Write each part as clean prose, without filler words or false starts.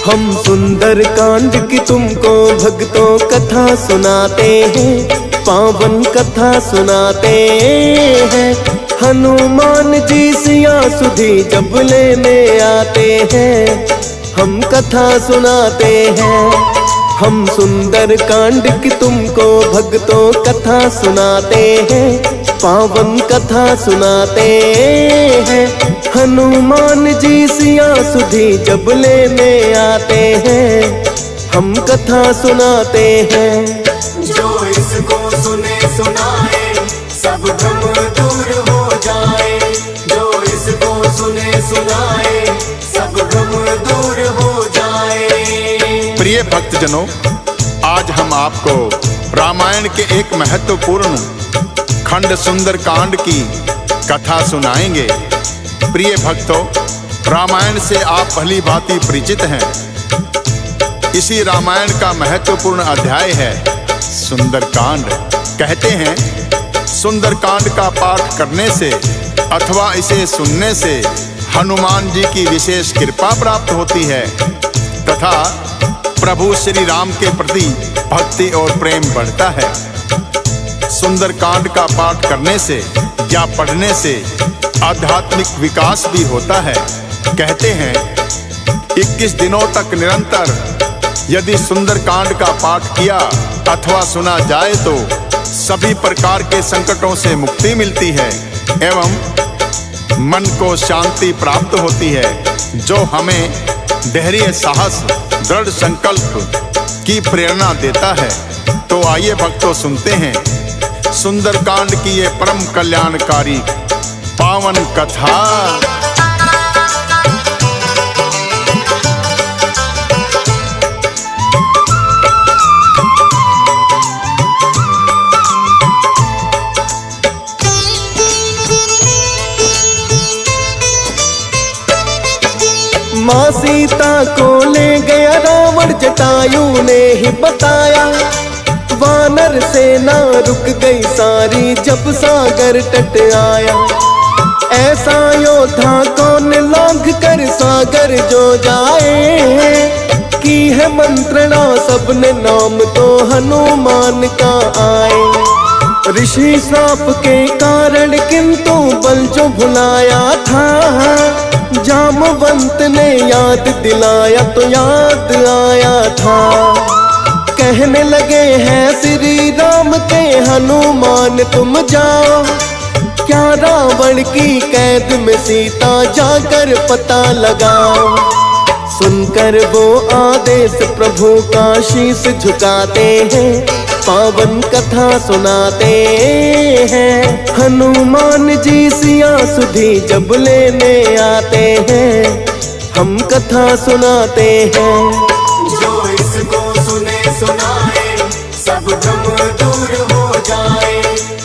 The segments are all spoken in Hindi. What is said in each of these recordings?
हम सुंदर कांड की तुमको भक्तों कथा सुनाते हैं, पावन कथा सुनाते हैं। हनुमान जी सिया सुधी जब लेने आते हैं, हम कथा सुनाते हैं। हम सुंदर कांड की तुमको भक्तों कथा सुनाते हैं, पावन कथा सुनाते हैं। हनुमान जी सिया सुधी जब लेने आते हैं, हम कथा सुनाते हैं। जो इसको सुने सुनाए सब भ्रम दूर हो जाए, जो इसको सुने सुनाए सब भ्रम दूर हो जाए। प्रिय भक्तजनों, आज हम आपको रामायण के एक महत्वपूर्ण खंड सुंदर कांड की कथा सुनाएंगे। प्रिय भक्तों, रामायण से आप भली भांति परिचित हैं। इसी रामायण का महत्वपूर्ण अध्याय है सुंदरकांड। कहते हैं सुंदरकांड का पाठ करने से अथवा इसे सुनने से हनुमान जी की विशेष कृपा प्राप्त होती है तथा प्रभु श्री राम के प्रति भक्ति और प्रेम बढ़ता है। सुंदरकांड का पाठ करने से या पढ़ने से आध्यात्मिक विकास भी होता है। कहते हैं 21 दिनों तक निरंतर यदि सुंदरकांड का पाठ किया अथवा सुना जाए तो सभी प्रकार के संकटों से मुक्ति मिलती है एवं मन को शांति प्राप्त होती है, जो हमें धैर्य, साहस, दृढ़ संकल्प की प्रेरणा देता है। तो आइए भक्तों सुनते हैं सुंदरकांड की ये परम कल्याणकारी पावन कथा। माँ सीता को ले गया रावण, जटायु ने ही बताया। वानर सेना रुक गई सारी जब सागर तट आया। ऐसा योद्धा कौन लांघ कर सागर जो जाए, की है मंत्रणा सबने नाम तो हनुमान का आए। ऋषि श्राप के कारण किंतु बल जो भुलाया था, जामवंत ने याद दिलाया तो याद आया था। कहने लगे हैं श्री राम के हनुमान तुम जाओ, क्या रावण की कैद में सीता जाकर पता लगाओ। सुनकर वो आदेश प्रभु का शीश झुकाते हैं, पावन कथा सुनाते हैं। हनुमान जी सिया सुधी जब लेने आते हैं, हम कथा सुनाते हैं। जो इसको सुने सुनाए सब भ्रम दूर हो जाए,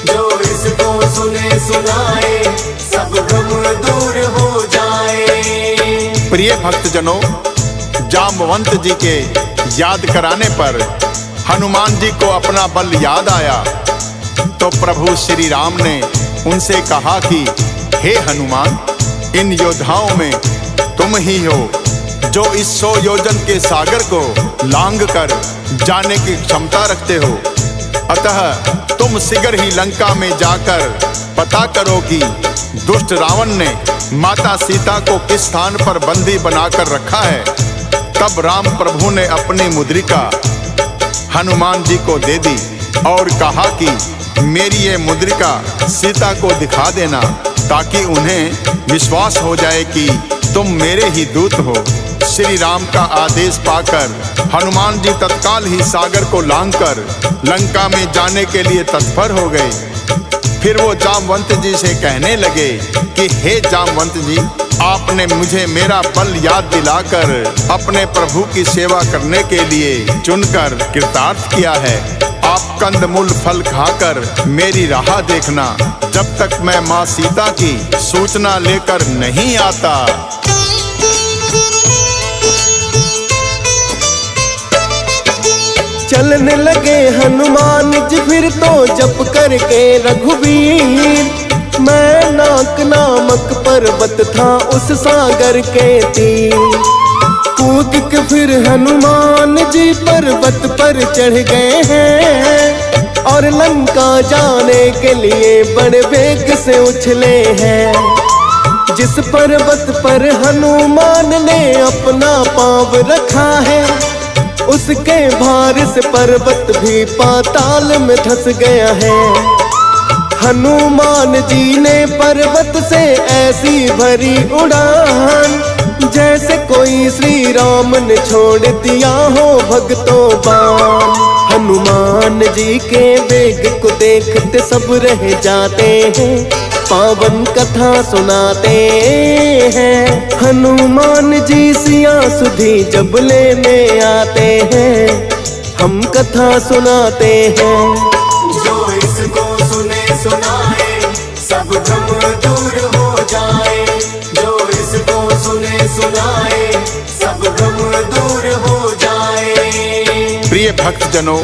जो इसको सुने सुनाए सब भ्रम दूर हो जाए। प्रिय भक्तजनों, जामवंत जी के याद कराने पर हनुमान जी को अपना बल याद आया तो प्रभु श्री राम ने उनसे कहा कि हे हनुमान, इन योद्धाओं में तुम ही हो जो इस 100 योजन के सागर को लांघ कर जाने की क्षमता रखते हो। अतः तुम शीघ्र ही लंका में जाकर पता करो कि दुष्ट रावण ने माता सीता को किस स्थान पर बंदी बनाकर रखा है। तब राम प्रभु ने अपनी मुद्रिका हनुमान जी को दे दी और कहा कि मेरी ये मुद्रिका सीता को दिखा देना, ताकि उन्हें विश्वास हो जाए कि तुम मेरे ही दूत हो। श्री राम का आदेश पाकर हनुमान जी तत्काल ही सागर को लांघकर लंका में जाने के लिए तत्पर हो गए। फिर वो जामवंत जी से कहने लगे कि हे जामवंत जी, आपने मुझे मेरा बल याद दिलाकर अपने प्रभु की सेवा करने के लिए चुनकर कृतार्थ किया है। आप कंदमूल फल खाकर मेरी राह देखना, जब तक मैं माँ सीता की सूचना लेकर नहीं आता। चलने लगे हनुमान जी फिर तो जप करके रघुवीर। मैं नाक नामक पर्वत था उस सागर के तीर। कूद के फिर हनुमान जी पर्वत पर चढ़ गए हैं और लंका जाने के लिए बड़े वेग से उछले हैं। जिस पर्वत पर हनुमान ने अपना पाँव रखा है, उसके भार से पर्वत भी पाताल में धंस गया है। हनुमान जी ने पर्वत से ऐसी भरी उड़ान, जैसे कोई श्री राम ने छोड़ दिया हो भक्तों बाण। हनुमान जी के वेग को देखते सब रह जाते हैं, पावन कथा सुनाते हैं। हनुमान जी सिया सुधी जब लेने आते हैं, हम कथा सुनाते हैं। जो इसको सुने सुनाए सब भ्रम दूर हो जाए। जो इसको सुने सुनाए सब भ्रम दूर हो जाए। प्रिय भक्तजनों,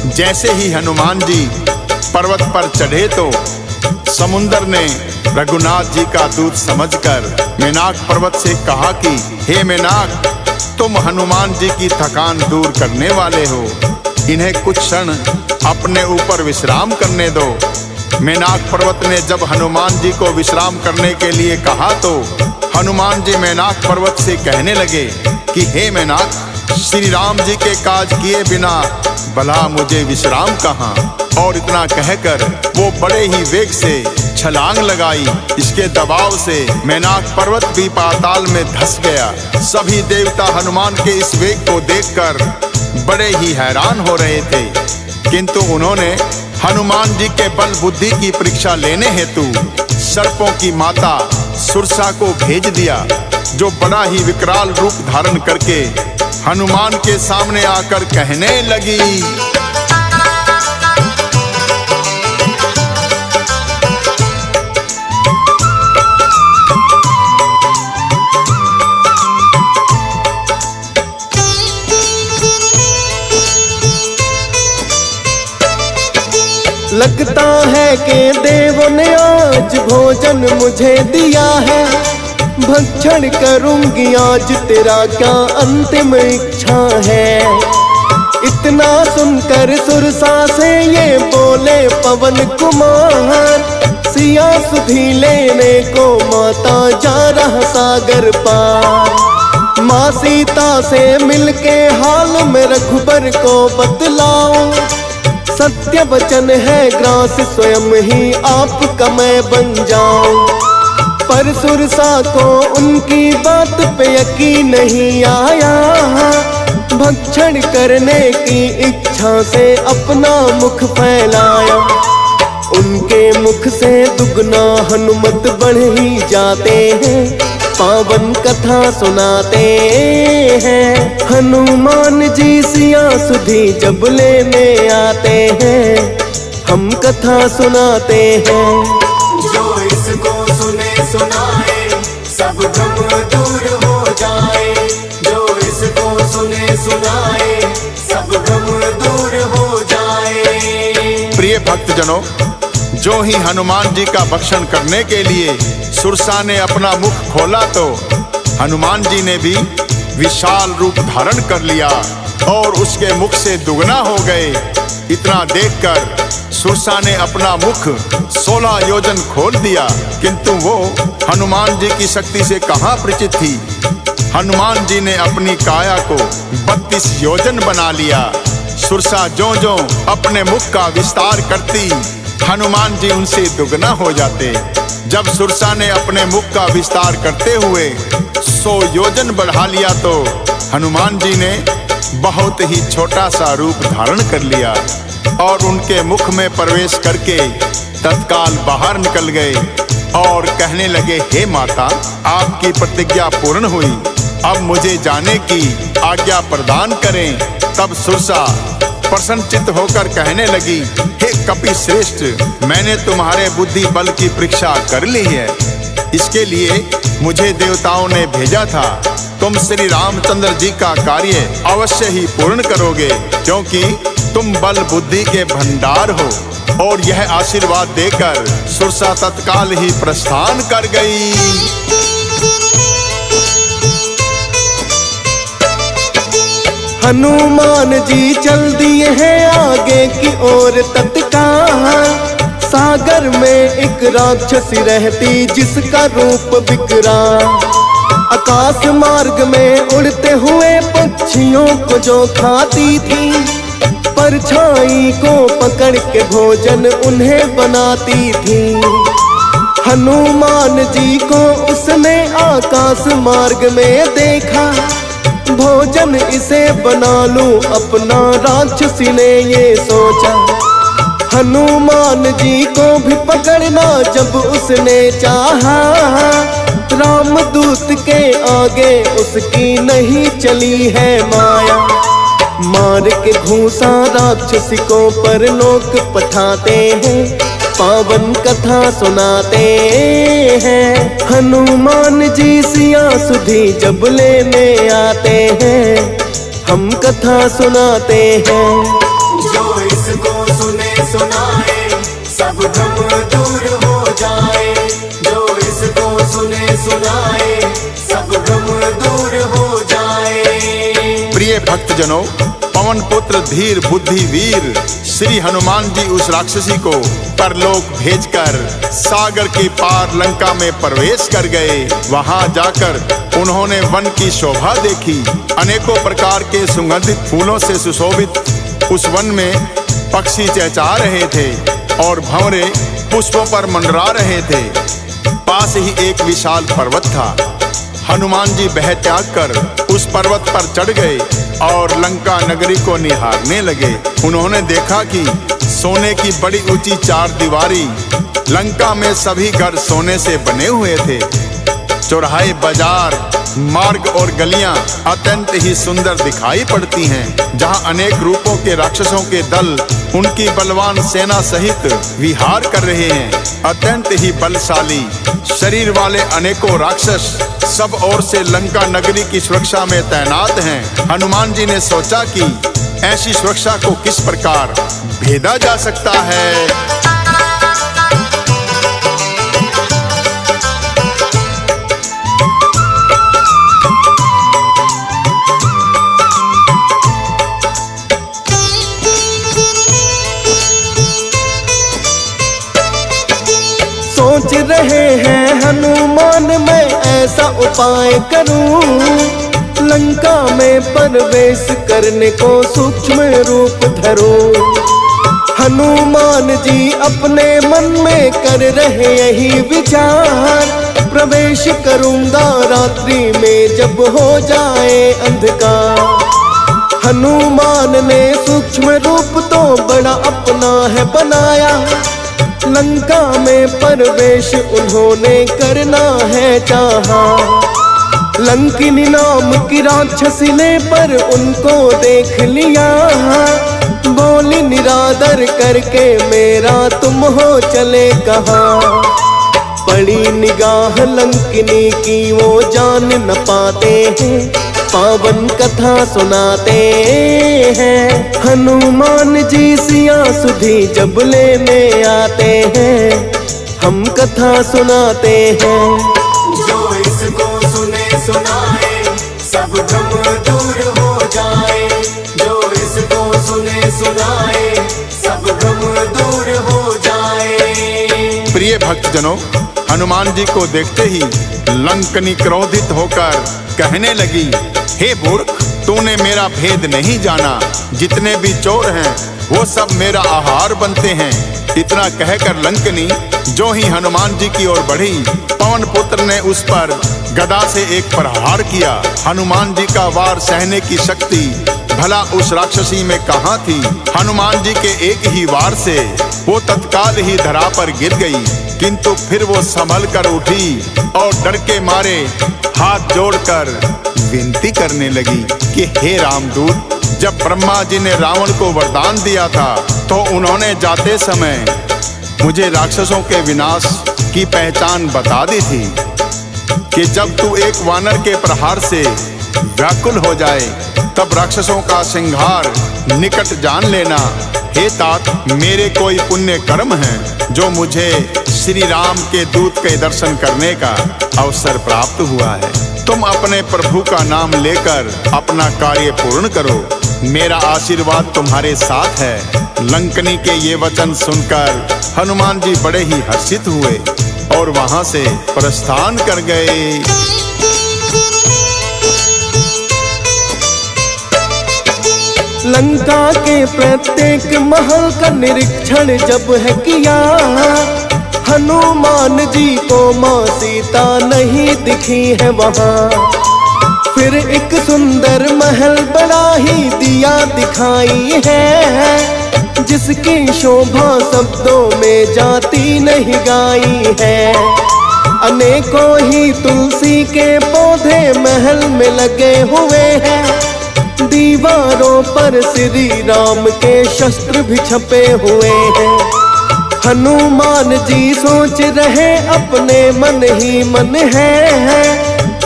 जैसे ही हनुमान जी पर्वत पर चढ़े तो समुंदर ने रघुनाथ जी का दूत समझकर मेनाक पर्वत से कहा कि हे मेनाक, तुम हनुमान जी की थकान दूर करने वाले हो, इन्हें कुछ क्षण अपने ऊपर विश्राम करने दो। मेनाक पर्वत ने जब हनुमान जी को विश्राम करने के लिए कहा तो हनुमान जी मेनाक पर्वत से कहने लगे कि हे मेनाक, श्री राम जी के काज किए बिना भला मुझे विश्राम कहाँ। और इतना कहकर वो बड़े ही वेग से छलांग लगाई। इसके दबाव से मेनाक पर्वत भी पाताल में धंस गया। सभी देवता हनुमान के इस वेग को देखकर बड़े ही हैरान हो रहे थे, किंतु उन्होंने हनुमान जी के बल बुद्धि की परीक्षा लेने हेतु सर्पों की माता सुरसा को भेज दिया, जो बड़ा ही विकराल रूप धारण करके हनुमान के सामने आकर कहने लगी। लगता है कि देवों ने आज भोजन मुझे दिया है, भक्षण करूंगी आज तेरा क्या अंतिम इच्छा है। इतना सुनकर सुरसा से ये बोले पवन कुमार, सिया सुधी लेने को माता जा रहा सागर पार। माँ सीता से मिलके हाल में रघुबर को बतलाओ, सत्य वचन है ग्रास स्वयं ही आपका मैं बन जाऊं। पर सुरसा को उनकी बात पे यकीन नहीं आया, भक्षण करने की इच्छा से अपना मुख फैलाया। उनके मुख से दुगना हनुमत बढ़ ही जाते हैं, पावन कथा सुनाते हैं। हनुमान जी सिया सुधी जब लेने आते हैं, हम कथा सुनाते हैं। जो इसको सुने सुनाए सब भ्रम दूर हो जाए। जो इसको सुने सुनाए सब भ्रम दूर हो जाए। प्रिय भक्तजनों, जो ही हनुमान जी का भक्षण करने के लिए सुरसा ने अपना मुख खोला तो हनुमान जी ने भी विशाल रूप धारण कर लिया और उसके मुख से दुगना हो गए। इतना देखकर सुरसा ने अपना मुख 16 योजन खोल दिया, किंतु वो हनुमान जी की शक्ति से कहाँ परिचित थी। हनुमान जी ने अपनी काया को 32 योजन बना लिया। सुरसा ज्यों-ज्यों अपने मुख का विस्तार करती, हनुमान जी उनसे दुगना हो जाते। जब सुरसा ने अपने मुख का विस्तार करते हुए 100 योजन बढ़ा लिया तो हनुमान जी ने बहुत ही छोटा सा रूप धारण कर लिया और उनके मुख में प्रवेश करके तत्काल बाहर निकल गए और कहने लगे, हे माता, आपकी प्रतिज्ञा पूर्ण हुई, अब मुझे जाने की आज्ञा प्रदान करें। तब सुरसा प्रसन्नचित्त होकर कहने लगी, हे कपि श्रेष्ठ, मैंने तुम्हारे बुद्धि बल की परीक्षा कर ली है। इसके लिए मुझे देवताओं ने भेजा था। तुम श्री रामचंद्र जी का कार्य अवश्य ही पूर्ण करोगे, क्योंकि तुम बल बुद्धि के भंडार हो। और यह आशीर्वाद देकर सुरसा तत्काल ही प्रस्थान कर गई। हनुमान जी चल दिए हैं आगे की ओर तत्काल। सागर में एक राक्षसी रहती जिसका रूप विकराल। आकाश मार्ग में उड़ते हुए पक्षियों को जो खाती थी, परछाई को पकड़ के भोजन उन्हें बनाती थी। हनुमान जी को उसने आकाश मार्ग में देखा, भोजन इसे बना लूं अपना, राक्षसी ने ये सोचा। हनुमान जी को भी पकड़ना जब उसने चाहा, रामदूत के आगे उसकी नहीं चली है माया। मार के घूंसा राक्षसी को परलोक पठाते हैं, पावन कथा सुनाते हैं। हनुमान जी सिया सुधी जब लेने आते हैं, हम कथा सुनाते हैं। जो इसको सुने सुनाए सब भ्रम दूर हो जाए। जो इसको सुने सुनाए सब भ्रम दूर हो जाए। प्रिय भक्तजनों, पवन पुत्र धीर बुद्धि वीर श्री हनुमान जी उस राक्षसी को परलोक भेजकर सागर के पार लंका में प्रवेश कर गए। वहां जाकर उन्होंने वन की शोभा देखी। अनेकों प्रकार के सुगंधित फूलों से सुशोभित उस वन में पक्षी चहचहा रहे थे और भंवरे पुष्पों पर मंडरा रहे थे। पास ही एक विशाल पर्वत था। हनुमान जी बह त्याग कर उस पर्वत पर चढ़ गए और लंका नगरी को निहारने लगे। उन्होंने देखा कि सोने की बड़ी ऊंची चार दीवारी लंका में सभी घर सोने से बने हुए थे। चौराहे, बाजार, मार्ग और गलियां अत्यंत ही सुंदर दिखाई पड़ती हैं, जहां अनेक रूपों के राक्षसों के दल उनकी बलवान सेना सहित विहार कर रहे हैं। अत्यंत ही बलशाली शरीर वाले अनेकों राक्षस सब ओर से लंका नगरी की सुरक्षा में तैनात हैं। हनुमान जी ने सोचा कि ऐसी सुरक्षा को किस प्रकार भेदा जा सकता है। सोच रहे हैं हनुमान मैं ऐसा उपाय करूं, लंका में प्रवेश करने को सूक्ष्म रूप धरूं। हनुमान जी अपने मन में कर रहे यही विचार, प्रवेश करूंगा रात्रि में जब हो जाए अंधकार। हनुमान ने सूक्ष्म रूप तो बड़ा अपना है बनाया, लंका में प्रवेश उन्होंने करना है चाहा। लंकिनी नाम की राक्षसी ने पर उनको देख लिया, बोली निरादर करके मेरा तुम हो चले कहाँ। पड़ी निगाह लंकिनी की वो जान न पाते हैं, पावन कथा सुनाते हैं। हनुमान जी सिया सुधी जब लेने आते हैं, हम कथा सुनाते हैं। जो इसको सुने सुनाए सब भ्रम दूर हो जाए। जो इसको सुने सुनाए सब भ्रम दूर हो जाए। प्रिय भक्तजनों, हनुमान जी को देखते ही लंकनी क्रोधित होकर कहने लगी, हे मूर्ख, तूने मेरा भेद नहीं जाना। जितने भी चोर हैं वो सब मेरा आहार बनते हैं। इतना कहकर लंकनी जो ही हनुमान जी की ओर बढ़ी, पवन पुत्र ने उस पर गदा से एक प्रहार किया। हनुमान जी का वार सहने की शक्ति भला उस राक्षसी में कहाँ थी। हनुमान जी के एक ही वार से वो तत्काल ही धरा पर गिर गई, किंतु फिर वो संभल कर उठी और डर के मारे हाथ जोड़कर विनती करने लगी कि हे रामदूत, जब ब्रह्मा जी ने रावण को वरदान दिया था तो उन्होंने जाते समय मुझे राक्षसों के विनाश की पहचान बता दी थी कि जब तू एक वानर के प्रहार से व्याकुल हो जाए तब राक्षसों का संहार निकट जान लेना। हे तात, मेरे कोई पुण्य कर्म हैं जो मुझे श्री राम के दूत के दर्शन करने का अवसर प्राप्त हुआ है। तुम अपने प्रभु का नाम लेकर अपना कार्य पूर्ण करो। मेरा आशीर्वाद तुम्हारे साथ है। लंकनी के ये वचन सुनकर हनुमान जी बड़े ही हर्षित हुए और वहां से प्रस्थान कर गए। लंका के प्रत्येक महल का निरीक्षण जब है किया, हनुमान जी को माँ सीता नहीं दिखी है वहाँ। फिर एक सुंदर महल बड़ा ही दिया दिखाई है, जिसकी शोभा शब्दों में जाती नहीं गाई है। अनेकों ही तुलसी के पौधे महल में लगे हुए हैं, दीवारों पर श्री राम के शस्त्र भी छपे हुए हैं। हनुमान जी सोच रहे अपने मन ही मन है,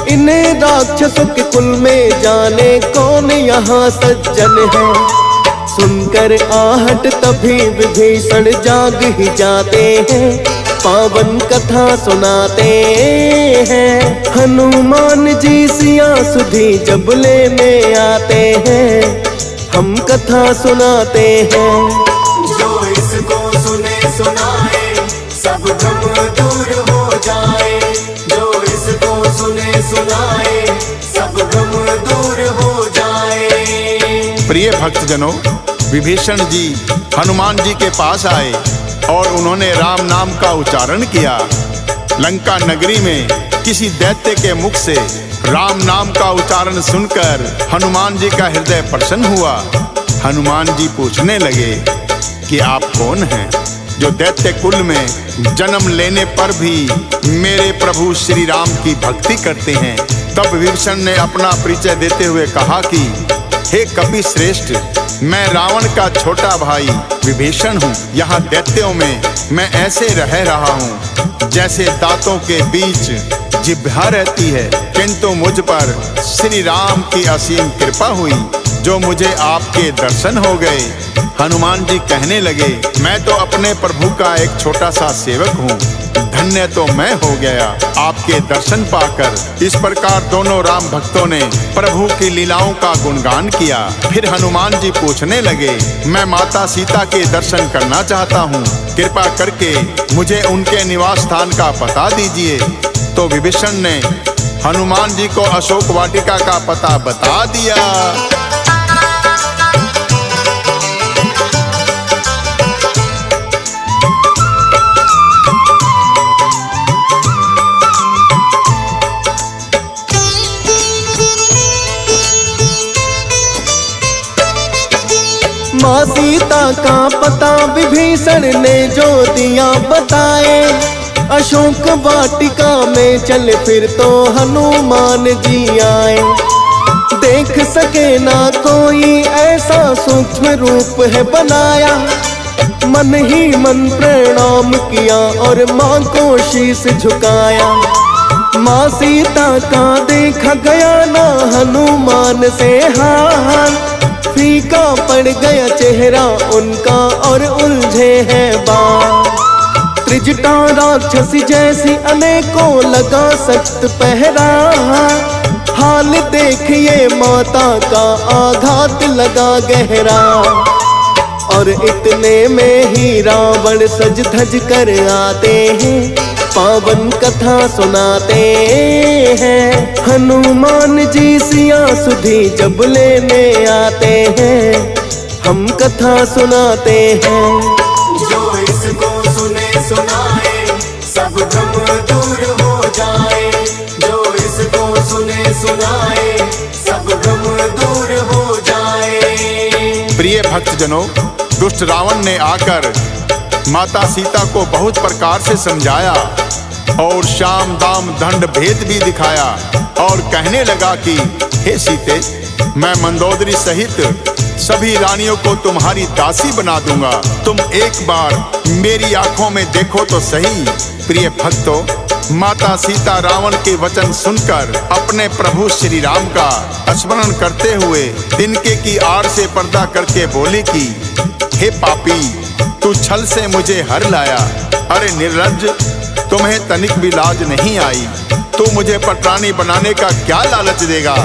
इन राक्षसों के कुल में जाने कौन यहाँ सज्जन है। सुनकर आहट तभी विभीषण जाग ही जाते हैं, पावन कथा सुनाते हैं। हनुमान जी सिया सुधी जब लेने आते हैं, हम कथा सुनाते हैं। जो इसको सुने सुनाए सब भ्रम दूर हो जाए, जो इसको सुने सुनाए सब भ्रम दूर हो जाए। प्रिय भक्तजनों, विभीषण जी हनुमान जी के पास आए और उन्होंने राम नाम का उच्चारण किया। लंका नगरी में किसी दैत्य के मुख से राम नाम का उच्चारण सुनकर हनुमान जी का हृदय प्रसन्न हुआ। हनुमान जी पूछने लगे कि आप कौन हैं, जो दैत्य कुल में जन्म लेने पर भी मेरे प्रभु श्री राम की भक्ति करते हैं। तब विभीषण ने अपना परिचय देते हुए कहा कि हे कपि श्रेष्ठ, मैं रावण का छोटा भाई विभीषण हूँ। यहाँ दैत्यों में मैं ऐसे रह रहा हूँ जैसे दांतों के बीच जिह्वा रहती है, किंतु मुझ पर श्री राम की असीम कृपा हुई, जो मुझे आपके दर्शन हो गए। हनुमान जी कहने लगे, मैं तो अपने प्रभु का एक छोटा सा सेवक हूँ, धन्य तो मैं हो गया आपके दर्शन पाकर। इस प्रकार दोनों राम भक्तों ने प्रभु की लीलाओं का गुणगान किया। फिर हनुमान जी पूछने लगे, मैं माता सीता के दर्शन करना चाहता हूँ, कृपा करके मुझे उनके निवास स्थान का पता दीजिए। तो विभीषण ने हनुमान जी को अशोक वाटिका का पता बता दिया। माँ सीता का पता विभीषण ने जो दिया बताए, अशोक वाटिका में चल फिर तो हनुमान जी आए। देख सके ना कोई ऐसा सूक्ष्म रूप है बनाया, मन ही मन प्रणाम किया और माँ को शीश झुकाया। माँ सीता का देखा गया ना हनुमान से हाल, फीका पड़ गया चेहरा उनका और उलझे हैं बाल। त्रिजटा राक्षसी जैसी अनेकों लगा सख्त पहरा, हाल देखिए माता का आघात लगा गहरा। और इतने में ही रावण सज धज कर आते हैं, पावन कथा सुनाते हैं। हनुमान जी सिया सुधी जब लेने आते हैं, हम कथा सुनाते हैं। जो इसको सुने सुनाए सब भ्रम दूर हो जाए, जो इसको सुने सुनाए सब भ्रम दूर हो जाए। प्रिय भक्तजनों, दुष्ट रावण ने आकर माता सीता को बहुत प्रकार से समझाया और शाम दाम दंड भेद भी दिखाया और कहने लगा कि हे सीते, मैं मंदोदरी सहित सभी रानियों को तुम्हारी दासी बना दूंगा, तुम एक बार मेरी आंखों में देखो तो सही। प्रिय भक्तों, माता सीता रावण के वचन सुनकर अपने प्रभु श्री राम का स्मरण करते हुए तिनके की आड़ से पर्दा करके बोली कि हे पापी, तू छल से मुझे हर लाया। अरे निर्लज्ज, तुम्हें तनिक भी लाज नहीं आई। तू मुझे पटरानी बनाने का क्या लालच देगा?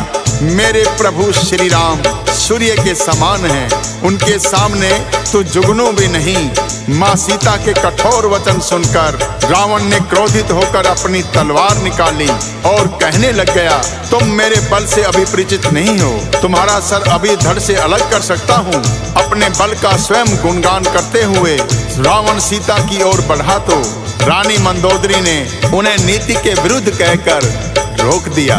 मेरे प्रभु श्री राम सूर्य के समान हैं, उनके सामने तू जुगनू भी नहीं। माँ सीता के कठोर वचन सुनकर रावण ने क्रोधित होकर अपनी तलवार निकाली और कहने लग गया, तुम मेरे बल से अभी परिचित नहीं हो, तुम्हारा सर अभी धड़ से अलग कर सकता हूँ। अपने बल का स्वयं गुणगान करते हुए रावण सीता की ओर बढ़ा तो रानी मंदोदरी ने उन्हें नीति के विरुद्ध कहकर रोक दिया।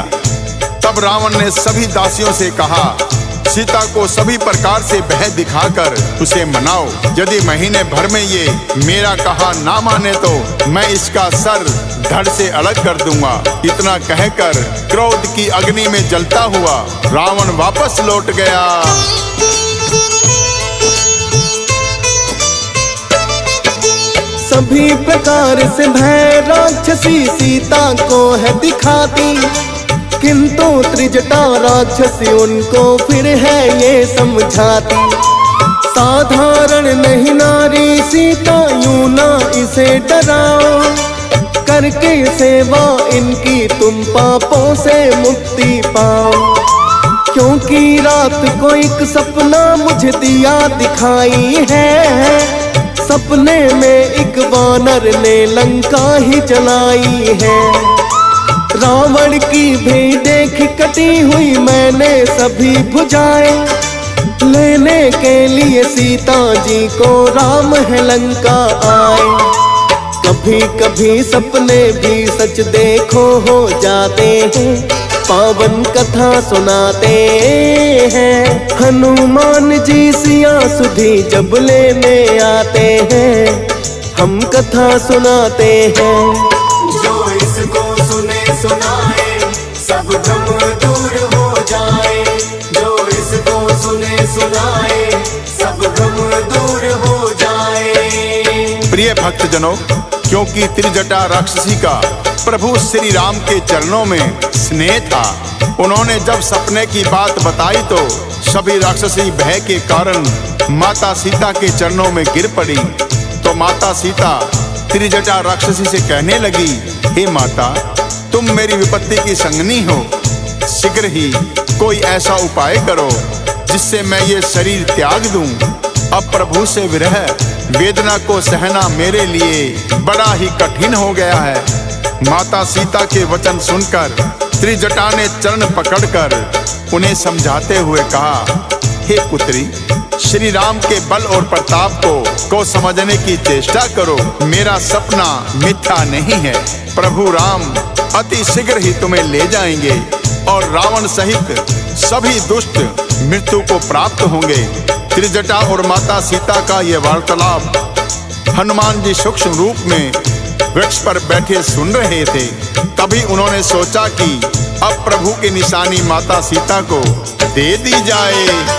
तब रावण ने सभी दासियों से कहा, सीता को सभी प्रकार से भय दिखाकर उसे मनाओ। यदि महीने भर में ये मेरा कहा ना माने तो मैं इसका सर धड़ से अलग कर दूंगा। इतना कहकर क्रोध की अग्नि में जलता हुआ रावण वापस लौट गया। सभी प्रकार से भय राक्षसी सीता को है दिखाती, किंतु त्रिजटा राक्षसी उनको फिर है ये समझाती। साधारण नहीं नारी सीता, यूं ना इसे डराओ, करके सेवा इनकी तुम पापों से मुक्ति पाओ। क्योंकि रात को एक सपना मुझे दिया दिखाई है, सपने में एक वानर ने लंका ही जलाई है। रावण की भी देख कटी हुई मैंने सभी भुजाएं, लेने के लिए सीता जी को राम है लंका आए। कभी कभी सपने भी सच देखो हो जाते हैं, पावन कथा सुनाते हैं। हनुमान जी सिया सुधी जब लेने आते हैं, हम कथा सुनाते हैं। जो इसको सुने सुनाए सब भ्रम दूर हो जाए, जो इसको सुने सुनाए सब भ्रम दूर हो जाए। प्रिय भक्तजनों, क्योंकि त्रिजटा राक्षसी का प्रभु श्री राम के चरणों में स्नेह था, उन्होंने जब सपने की बात बताई तो सभी राक्षसी भय के कारण माता सीता के चरणों में गिर पड़ी। तो माता सीता त्रिजटा राक्षसी से कहने लगी, हे माता, तुम मेरी विपत्ति की संगनी हो, शीघ्र ही कोई ऐसा उपाय करो जिससे मैं ये शरीर त्याग दूं। अब प्रभु से विरह वेदना को सहना मेरे लिए बड़ा ही कठिन हो गया है। माता सीता के वचन सुनकर त्रिजटा ने चरण पकड़कर उन्हें समझाते हुए कहा, हे पुत्री, श्री राम के बल और प्रताप को समझने की चेष्टा करो। मेरा सपना मिथ्या नहीं है। प्रभु राम अति शीघ्र ही तुम्हें ले जाएंगे और रावण सहित सभी दुष्ट मृत्यु को प्राप्त होंगे। त्रिजटा और माता सीता का ये वार्तालाप हनुमान जी सूक्ष्म रूप में वृक्ष पर बैठे सुन रहे थे। तभी उन्होंने सोचा कि अब प्रभु की निशानी माता सीता को दे दी जाए।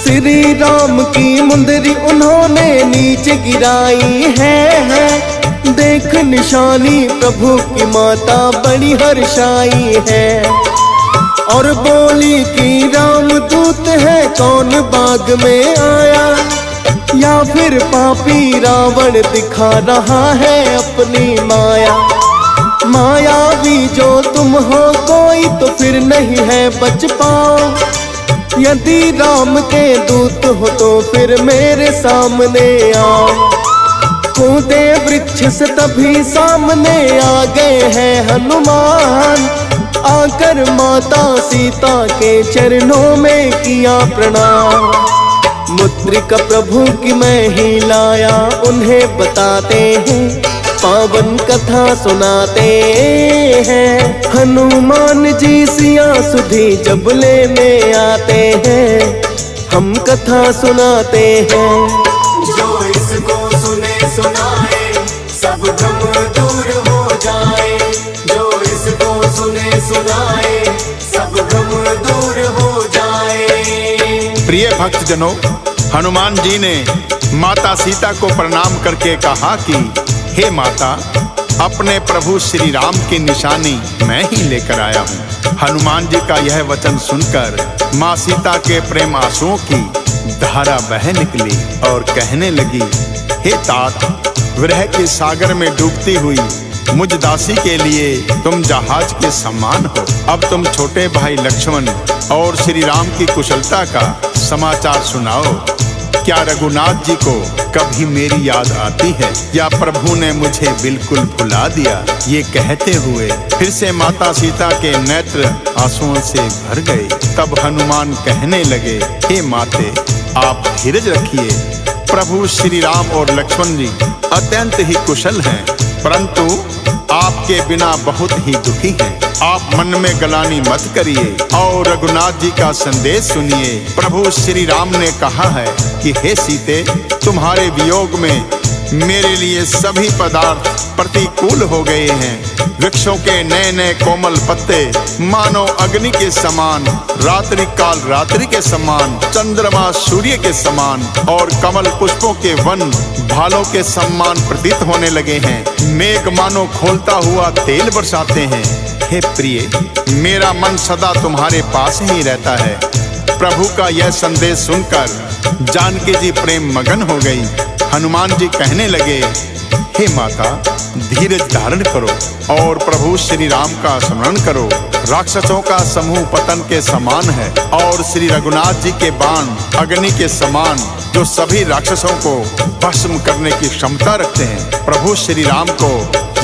श्री राम की मुंदरी उन्होंने नीचे गिराई है, देख निशानी प्रभु की माता बड़ी हर्षाई है। और बोली कि राम दूत है, कौन बाग में आया, या फिर पापी रावण दिखा रहा है अपनी माया। मायावी जो तुम हो कोई तो फिर नहीं है बच पाओ, यदि राम के दूत हो तो फिर मेरे सामने आओ। कूदे वृक्ष से तभी सामने आ गए हैं हनुमान, आकर माता सीता के चरणों में किया प्रणाम। मुद्रिका प्रभु की मैं ही लाया, उन्हें बताते हैं, पावन कथा सुनाते हैं। हनुमान जी सिया सुधी जब लेने आते हैं, हम कथा सुनाते हैं। जो इसको सुने सुनाए सब भ्रम दूर हो जाए, जो इसको सुने सुनाए सब भ्रम दूर हो जाए। प्रिय भक्तजनों, हनुमान जी ने माता सीता को प्रणाम करके कहा कि हे माता, अपने प्रभु श्री राम की निशानी मैं ही लेकर आया हूँ। हनुमान जी का यह वचन सुनकर माँ सीता के प्रेम आंसुओं की धारा बह निकली और कहने लगी, हे तात, विरह के सागर में डूबती हुई मुझ दासी के लिए तुम जहाज के समान हो। अब तुम छोटे भाई लक्ष्मण और श्री राम की कुशलता का समाचार सुनाओ। क्या रघुनाथ जी को कभी मेरी याद आती है या प्रभु ने मुझे बिल्कुल भुला दिया? ये कहते हुए फिर से माता सीता के नेत्र आंसुओं से भर गए। तब हनुमान कहने लगे, हे माते, आप धीरज रखिए। प्रभु श्री राम और लक्ष्मण जी अत्यंत ही कुशल हैं, परंतु आपके बिना बहुत ही दुखी हैं। आप मन में गलानी मत करिए और रघुनाथ जी का संदेश सुनिए। प्रभु श्री राम ने कहा है कि हे सीते, तुम्हारे वियोग में मेरे लिए सभी पदार्थ प्रतिकूल हो गए हैं। वृक्षों के नए नए कोमल पत्ते मानो अग्नि के समान, रात्रि काल रात्रि के समान, चंद्रमा सूर्य के समान और कमल पुष्पों के वन भालों के समान प्रतीत होने लगे हैं। मेघ मानो खोलता हुआ तेल बरसाते हैं। हे प्रिय, मेरा मन सदा तुम्हारे पास ही रहता है। प्रभु का यह संदेश सुनकर जानकी जी प्रेम मगन हो गई। हनुमान जी कहने लगे, हे माता, धीरज धारण करो और प्रभु श्री राम का स्मरण करो। राक्षसों का समूह पतन के समान है और श्री रघुनाथ जी के बाण अग्नि के समान, जो सभी राक्षसों को भस्म करने की क्षमता रखते हैं। प्रभु श्री राम को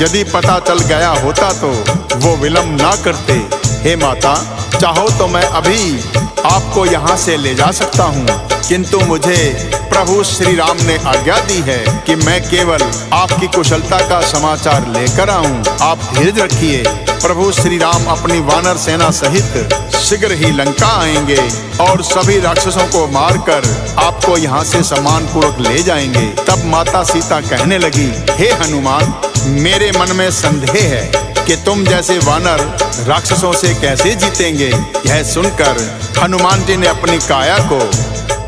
यदि पता चल गया होता तो वो विलंब ना करते। हे माता, चाहो तो मैं अभी आपको यहाँ से ले जा सकता हूँ, किंतु मुझे प्रभु श्री राम ने आज्ञा दी है कि मैं केवल आपकी कुशलता का समाचार लेकर आऊं। आप धीरज रखिए। प्रभु श्री राम अपनी वानर सेना सहित शीघ्र ही लंका आएंगे और सभी राक्षसों को मारकर आपको यहाँ से सम्मान पूर्वक ले जाएंगे। तब माता सीता कहने लगी, हे हनुमान, मेरे मन में संदेह है कि तुम जैसे वानर राक्षसों से कैसे जीतेंगे। यह सुनकर हनुमान जी ने अपनी काया को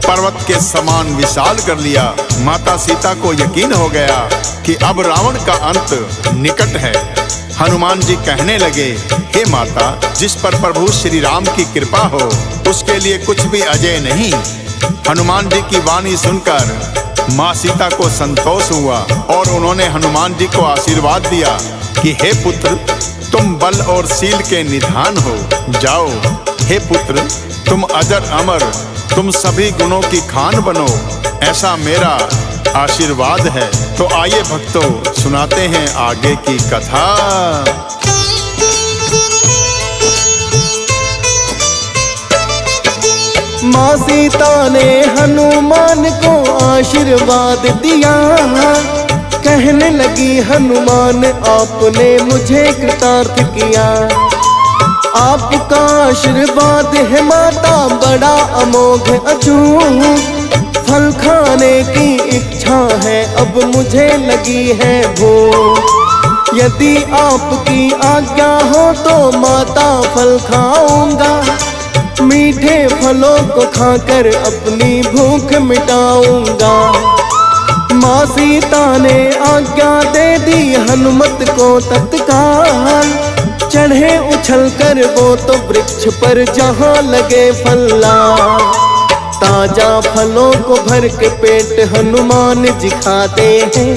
पर्वत के समान विशाल कर लिया। माता सीता को यकीन हो गया कि अब रावण का अंत निकट है। हनुमान जी कहने लगे, हे माता, जिस पर प्रभु श्री राम की कृपा हो उसके लिए कुछ भी अजय नहीं। हनुमान जी की वाणी सुनकर माँ सीता को संतोष हुआ और उन्होंने हनुमान जी को आशीर्वाद दिया कि हे पुत्र, तुम बल और शील के निधान हो। जाओ हे पुत्र, तुम अजर अमर, तुम सभी गुणों की खान बनो, ऐसा मेरा आशीर्वाद है। तो आइए भक्तों, सुनाते हैं आगे की कथा। माँ सीता ने हनुमान को आशीर्वाद दिया। कहने लगी, हनुमान, आपने मुझे कृतार्थ किया। आपका आशीर्वाद है माता बड़ा अमोघ अछूत। फल खाने की इच्छा है अब मुझे लगी है भूख। यदि आपकी आज्ञा हो तो माता फल खाऊंगा। मीठे फलों को खाकर अपनी भूख मिटाऊंगा। माँ सीता ने आज्ञा दे दी हनुमत को तत्काल। चढ़े उछल कर वो तो वृक्ष पर जहाँ लगे फल्ला। ताजा फलों को भर के पेट हनुमान जी खाते हैं।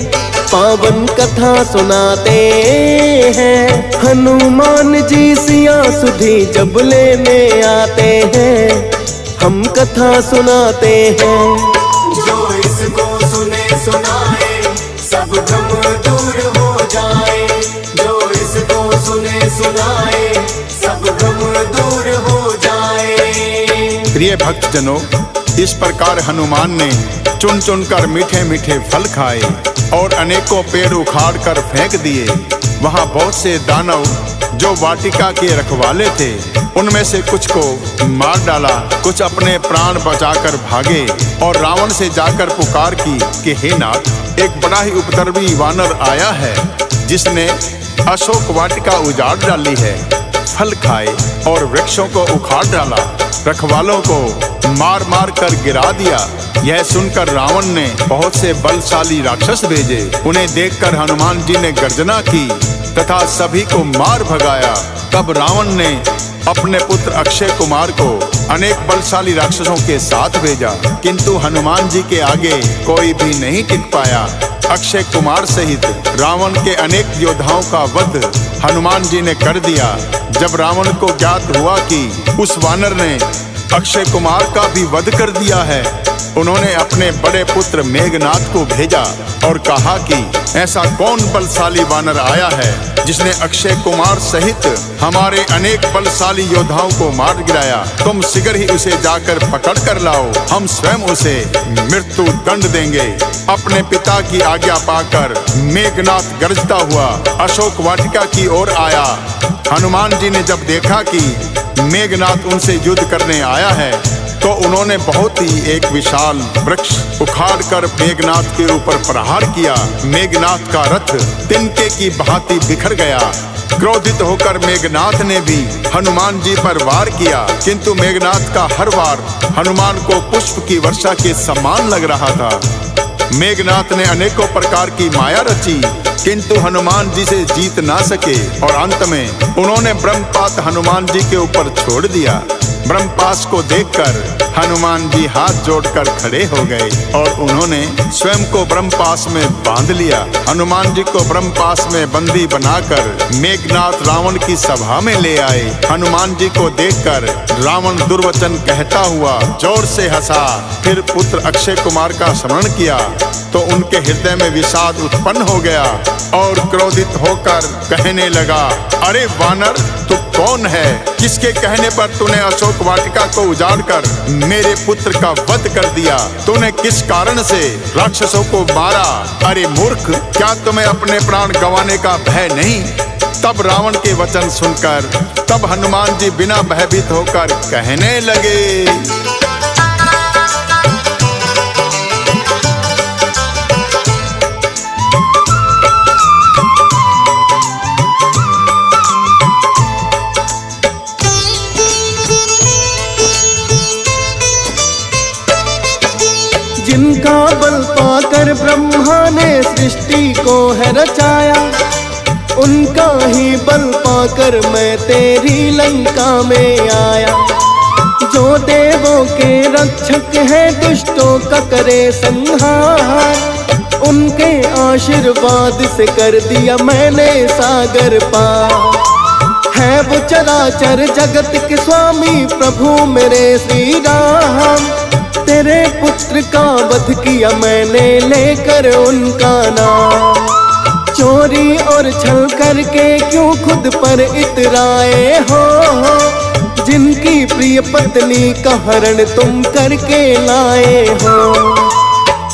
पावन कथा सुनाते हैं। हनुमान जी सिया सुधी जब लेने आते हैं, हम कथा सुनाते हैं। जो इसको सुने सुनाए सब भ्रम दूर हो जाए। जो इसको सुने सुनाए सब भ्रम दूर हो जाए। प्रिय भक्तजनों, इस प्रकार हनुमान ने चुन चुन कर मीठे मीठे फल खाए और अनेकों पेड़ उखाड़ कर फेंक दिए। वहाँ बहुत से दानव जो वाटिका के रखवाले थे, उनमें से कुछ को मार डाला, कुछ अपने प्राण बचाकर भागे और रावण से जाकर पुकार की कि हे नाथ, एक बड़ा ही उपद्रवी वानर आया है जिसने अशोक वाटिका उजाड़ डाली है। फल खाए और वृक्षों को उखाड़ डाला, रखवालों को मार मार कर गिरा दिया। यह सुनकर रावण ने बहुत से बलशाली राक्षस भेजे। उन्हें देखकर हनुमान जी ने गर्जना की तथा सभी को मार भगाया। तब रावण ने अपने पुत्र अक्षय कुमार को अनेक बलशाली राक्षसों के साथ भेजा, किंतु हनुमान जी के आगे कोई भी नहीं टिक पाया। अक्षय कुमार सहित रावण के अनेक योद्धाओं का वध हनुमान जी ने कर दिया। जब रावण को ज्ञात हुआ कि उस वानर ने अक्षय कुमार का भी वध कर दिया है, उन्होंने अपने बड़े पुत्र मेघनाथ को भेजा और कहा कि ऐसा कौन बलशाली वानर आया है जिसने अक्षय कुमार सहित हमारे अनेक बलशाली योद्धाओं को मार गिराया। तुम शीघ्र ही उसे जाकर पकड़ कर लाओ, हम स्वयं उसे मृत्यु दंड देंगे। अपने पिता की आज्ञा पाकर मेघनाथ गरजता हुआ अशोक वाटिका की ओर आया। हनुमान जी ने जब देखा कि मेघनाथ उनसे युद्ध करने आया है, तो उन्होंने बहुत ही एक विशाल वृक्ष उखाड़कर मेघनाथ के ऊपर प्रहार किया। मेघनाथ का रथ तिनके की भांति बिखर गया। क्रोधित होकर मेघनाथ ने भी हनुमान जी पर वार किया, किंतु मेघनाथ का हर वार हनुमान को पुष्प की वर्षा के समान लग रहा था। मेघनाथ ने अनेकों प्रकार की माया रची, किंतु हनुमान जी से जीत ना सके और अंत में उन्होंने ब्रह्मपात हनुमान जी के ऊपर छोड़ दिया। ब्रह्मपास को देखकर हनुमान जी हाथ जोड़कर खड़े हो गए और उन्होंने स्वयं को ब्रह्मपास में बांध लिया। हनुमान जी को ब्रह्मपास में बंदी बनाकर मेघनाथ रावण की सभा में ले आए। हनुमान जी को देखकर रावण दुर्वचन कहता हुआ जोर से हंसा। फिर पुत्र अक्षय कुमार का स्मरण किया तो उनके हृदय में विषाद उत्पन्न हो गया और क्रोधित होकर कहने लगा, अरे वानर, तू कौन है? किसके कहने पर तूने अशोक वाटिका को उजाड़कर मेरे पुत्र का वध कर दिया? तूने किस कारण से राक्षसों को मारा? अरे मूर्ख, क्या तुम्हें अपने प्राण गंवाने का भय नहीं? तब रावण के वचन सुनकर तब हनुमान जी बिना भयभीत होकर कहने लगे, जिनका बल पाकर ब्रह्मा ने सृष्टि को है रचाया, उनका ही बल पाकर मैं तेरी लंका में आया। जो देवों के रक्षक है दुष्टों का करे संहार, उनके आशीर्वाद से कर दिया मैंने सागर पार। है वो चराचर जगत के स्वामी प्रभु मेरे श्री राम, तेरे पुत्र का वध किया मैंने लेकर उनका नाम। चोरी और छल करके क्यों खुद पर इतराए हो, जिनकी प्रिय पत्नी का हरण तुम करके लाए हो।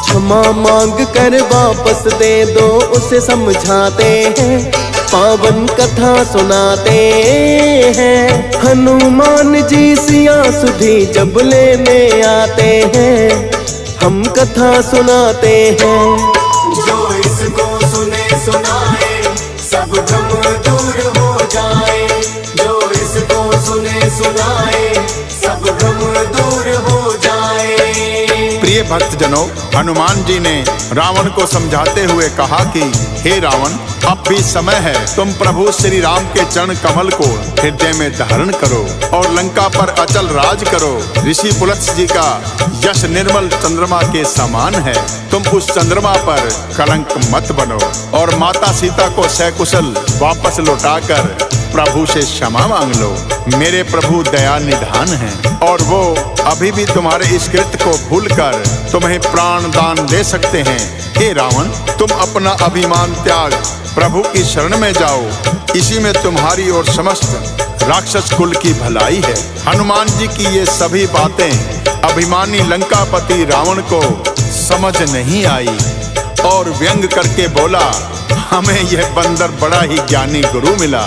क्षमा मांग कर वापस दे दो, उसे समझाते हैं, पावन कथा सुनाते हैं। हनुमान जी सिया सुधी जब लेने आते हैं, हम कथा सुनाते हैं। जो इसको सुने सुनाए सब भ्रम दूर हो जाए। जो इसको सुने सुनाए सब भ्रम दूर हो जाए। प्रिय भक्तजनों, हनुमान जी ने रावण को समझाते हुए कहा कि हे रावण, अब भी समय है, तुम प्रभु श्री राम के चरण कमल को हृदय में धारण करो और लंका पर अचल राज करो। ऋषि पुलत्स्य जी का यश निर्मल चंद्रमा के समान है, तुम उस चंद्रमा पर कलंक मत बनो और माता सीता को सकुशल वापस लौटाकर प्रभु से क्षमा मांग लो। मेरे प्रभु दया निधान हैं और वो अभी भी तुम्हारे इस कृत्य को भूलकर तुम्हें प्राण दान दे सकते हैं। हे रावण, तुम अपना अभिमान त्याग प्रभु की शरण में जाओ, इसी में तुम्हारी और समस्त राक्षस कुल की भलाई है। हनुमान जी की ये सभी बातें अभिमानी लंकापति रावण को समझ नहीं आई और व्यंग करके बोला, हमें यह बंदर बड़ा ही ज्ञानी गुरु मिला।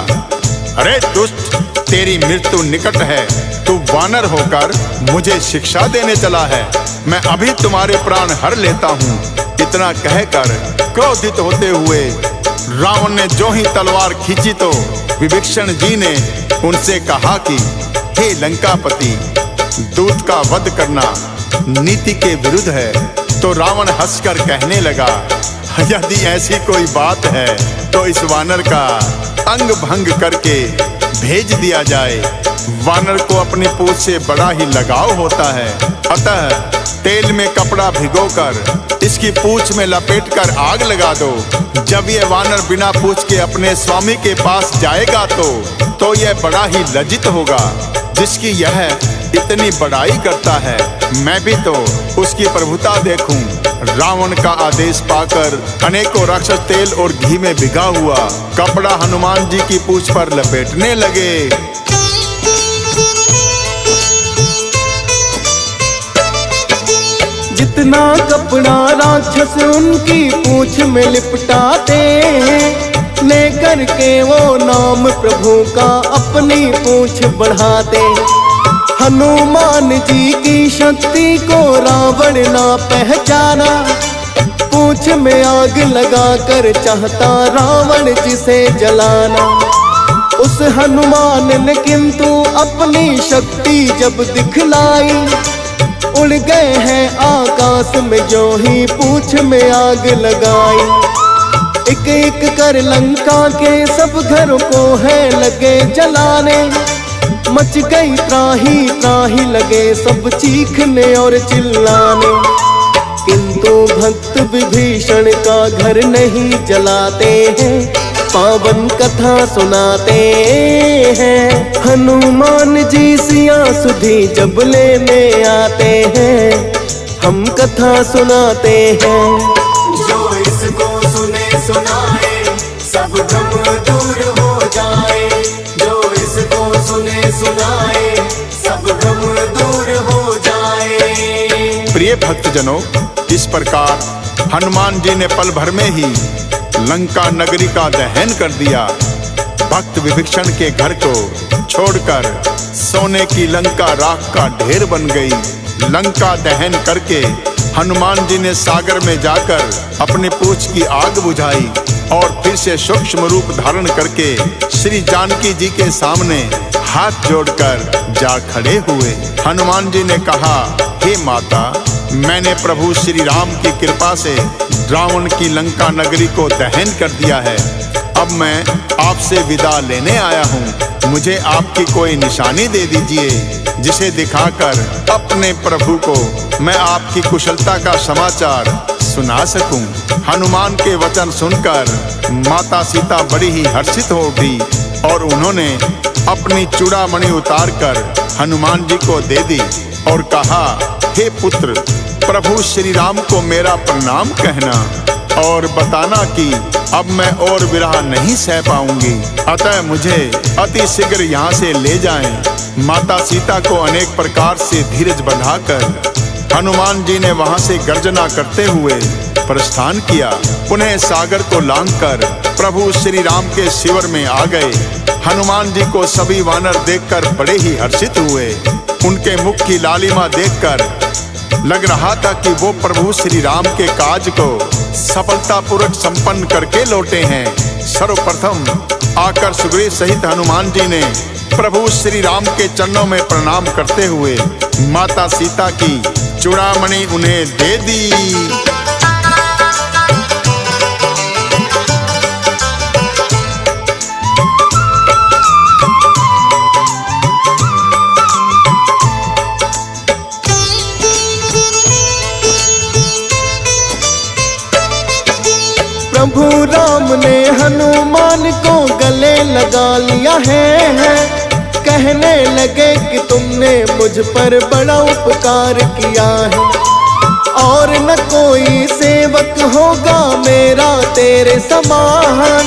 अरे दुष्ट, तेरी मृत्यु निकट है, तू वानर होकर मुझे शिक्षा देने चला है। मैं अभी तुम्हारे प्राण हर लेता हूँ। इतना कहकर क्रोधित होते हुए रावण ने जो ही तलवार खींची तो विभीषण जी ने उनसे कहा कि हे लंकापति, दूत का वध करना नीति के विरुद्ध है। तो रावण हंसकर कहने लगा, यदि ऐसी कोई बात है तो इस वानर का अंग भंग करके भेज दिया जाए। वानर को अपनी पूंछ से बड़ा ही लगाव होता है, अतः तेल में कपड़ा भिगोकर इसकी पूंछ में लपेटकर आग लगा दो। जब यह वानर बिना पूंछ के अपने स्वामी के पास जाएगा तो यह बड़ा ही लज्जित होगा, जिसकी यह इतनी बड़ाई करता है। मैं भी तो उसकी प्रभुता देखूं। रावण का आदेश पाकर अनेकों राक्षस तेल और घी में भिगा हुआ कपड़ा हनुमान जी की पूंछ पर लपेटने लगे। जितना कपड़ा राक्षस उनकी पूंछ में लिपटाते हैं, लेकर के वो नाम प्रभु का अपनी पूंछ बढ़ाते। हनुमान जी की शक्ति को रावण ना पहचाना, पूंछ में आग लगाकर चाहता रावण जिसे जलाना। उस हनुमान ने किंतु अपनी शक्ति जब दिखलाई, उड़ गए हैं आकाश में जो ही पूंछ में आग लगाई। एक एक कर लंका के सब घरों को है लगे जलाने, मच गई त्राही त्राही लगे सब चीखने और चिल्लाने। किंतु भक्त विभीषण का घर नहीं जलाते हैं, पावन कथा सुनाते हैं। हनुमान जी सिया सुधी जब लेने आते हैं, हम कथा सुनाते हैं। जो इसको सुने सुनाए सब भ्रम दूर हो जाए। जो इसको सुने सुनाए सब भ्रम दूर हो जाए। प्रिय भक्तजनों, इस प्रकार हनुमान जी ने पल भर में ही लंका नगरी का दहन कर दिया। भक्त विभीषण के घर को छोड़कर सोने की लंका राख का ढेर बन गई। लंका दहन करके हनुमान जी ने सागर में जाकर अपनी पूंछ की आग बुझाई और फिर से सूक्ष्म रूप धारण करके श्री जानकी जी के सामने हाथ जोड़कर जा खड़े हुए। हनुमान जी ने कहा, हे माता, मैंने प्रभु श्री राम की कृपा से रावण की लंका नगरी को दहन कर दिया है। अब मैं आपसे विदा लेने आया हूँ। मुझे आपकी कोई निशानी दे दीजिए, जिसे दिखाकर अपने प्रभु को मैं आपकी कुशलता का समाचार सुना सकूं। हनुमान के वचन सुनकर माता सीता बड़ी ही हर्षित हो उठी और उन्होंने अपनी चूड़ामणि उतारकर हनुमान जी को दे दी और कहा, हे पुत्र, प्रभु श्री राम को मेरा प्रणाम कहना और बताना कि अब मैं और विरह नहीं सह पाऊंगी, अतः मुझे अति शीघ्र यहाँ से ले जाएं। माता सीता को अनेक प्रकार से धीरज बंधाकर हनुमान जी ने वहां से गर्जना करते हुए प्रस्थान किया। पुनः सागर को लांघकर प्रभु श्री राम के शिविर में आ गए। हनुमान जी को सभी वानर देखकर बड़े ही हर्षित हुए। उनके मुख की लालिमा देखकर लग रहा था कि वो प्रभु श्री राम के काज को सफलतापूर्वक संपन्न करके लौटे हैं। सर्वप्रथम आकर सुग्रीव सहित हनुमान जी ने प्रभु श्री राम के चरणों में प्रणाम करते हुए माता सीता की चूड़ामणि उन्हें दे दी। प्रभु राम ने हनुमान को गले लगा लिया है। कहने लगे कि तुमने मुझ पर बड़ा उपकार किया है और न कोई सेवक होगा मेरा तेरे समान।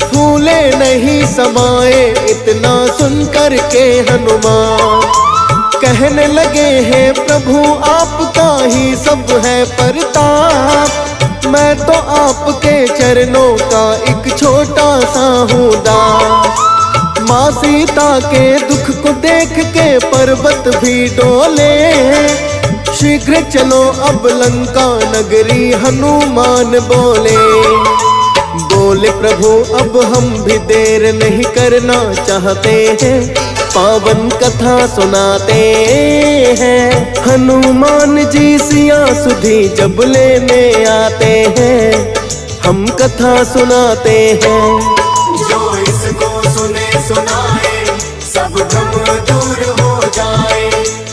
फूले नहीं समाए इतना सुनकर के हनुमान। कहने लगे हैं प्रभु आपका ही सब है परताप। मैं तो आपके चरणों का एक छोटा सा हूँ दास। माँ सीता के दुख को देख के पर्वत भी डोले। शीघ्र चलो अब लंका नगरी हनुमान बोले। बोले प्रभु अब हम भी देर नहीं करना चाहते हैं। पावन कथा सुनाते हैं। हनुमान जी सिया सुधी जब लेने आते हैं, हम कथा सुनाते हैं। जो इसको सुने सुनाए सब भ्रम दूर हो जाए।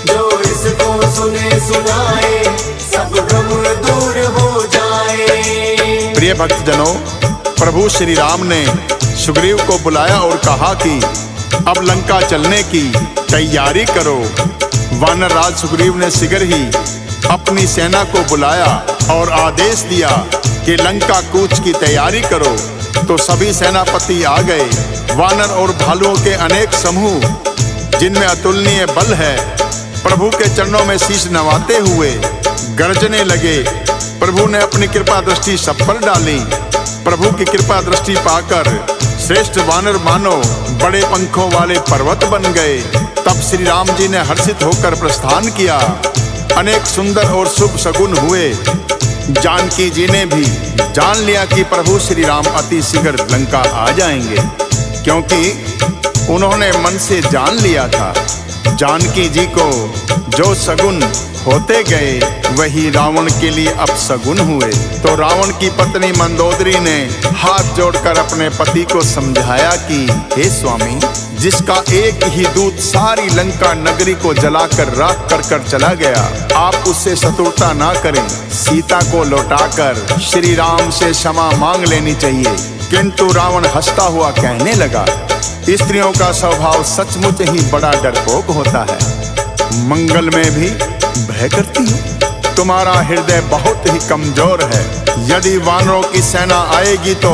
जो इसको सुने सुनाए सब भ्रम दूर हो जाए। प्रिय भक्तजनों, प्रभु श्री राम ने सुग्रीव को बुलाया और कहा कि अब लंका चलने की तैयारी करो। वानर राज सुग्रीव ने शीघ्र ही अपनी सेना को बुलाया और आदेश दिया कि लंका कूच की तैयारी करो। तो सभी सेनापति आ गए। वानर और भालुओं के अनेक समूह जिनमें अतुलनीय बल है, प्रभु के चरणों में शीश नवाते हुए गरजने लगे। प्रभु ने अपनी कृपा दृष्टि सब पर डाली। प्रभु की कृपा दृष्टि पाकर श्रेष्ठ वानर मानो बड़े पंखों वाले पर्वत बन गए। तब श्री राम जी ने हर्षित होकर प्रस्थान किया। अनेक सुंदर और शुभ शगुन हुए। जानकी जी ने भी जान लिया कि प्रभु श्री राम अति शीघ्र लंका आ जाएंगे, क्योंकि उन्होंने मन से जान लिया था। जानकी जी को जो शगुन होते गए वही रावण के लिए अपशगुन हुए। तो रावण की पत्नी मंदोदरी ने हाथ जोड़कर अपने पति को समझाया कि हे स्वामी, जिसका एक ही दूत सारी लंका नगरी को जलाकर राख कर चला गया, आप उससे शत्रुता ना करें। सीता को लौटाकर श्री राम से क्षमा मांग लेनी चाहिए। किंतु रावण हंसता हुआ कहने लगा, स्त्रियों का स्वभाव सचमुच ही बड़ा डरपोक होता है। मंगल में भी भय करती हो। तुम्हारा हृदय बहुत ही कमजोर है। यदि वानरों की सेना आएगी तो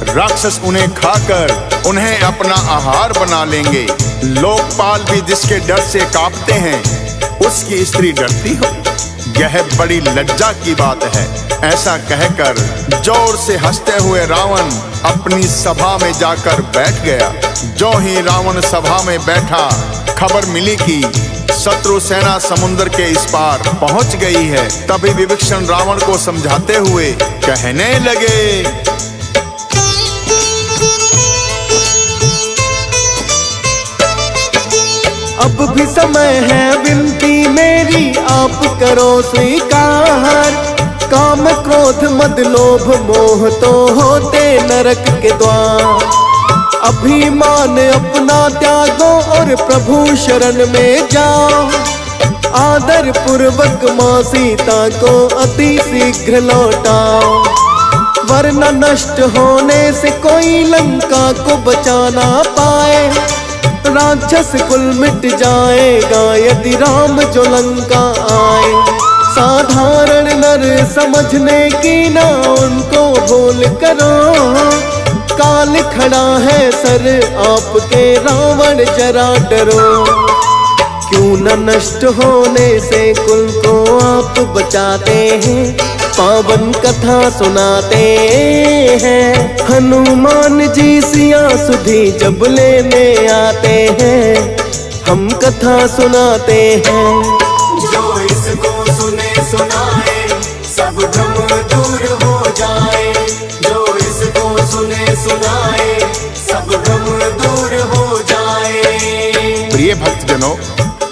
राक्षस उन्हें खाकर उन्हें अपना आहार बना लेंगे। लोकपाल भी जिसके डर से कांपते हैं, उसकी स्त्री डरती हो, यह बड़ी लज्जा की बात है। ऐसा कहकर जोर से हंसते हुए रावण अपनी सभा में जाकर बैठ गया। जो ही रावण सभा में बैठा, खबर मिली कि शत्रु सेना समुद्र के इस पार पहुंच गई है। तभी विभीषण रावण को समझाते हुए कहने लगे, अब भी समय है विनती मेरी, आप करो स्वीकार। काम क्रोध मद लोभ मोह तो होते नरक के द्वार। अभिमान अपना त्यागो और प्रभु शरण में जाओ। आदर पूर्वक माँ सीता को अति शीघ्र लौटाओ, वरना नष्ट होने से कोई लंका को बचा ना पाए। राक्षस कुल मिट जाएगा यदि राम जो लंका आए। साधारण नर समझने की ना उनको भूल करो। काल खड़ा है सर आपके, रावण जरा डरो। क्यों न नष्ट होने से कुल को आप बचाते हैं, पावन कथा सुनाते हैं। हनुमान जी सिया सुधी जब लेने आते हैं, हम कथा सुनाते हैं। जो इसको सुने सुनाए सब भ्रम दूर हो जाए। जो इसको सुने सुनाए सब भ्रम दूर हो जाए। प्रिय भक्तजनों,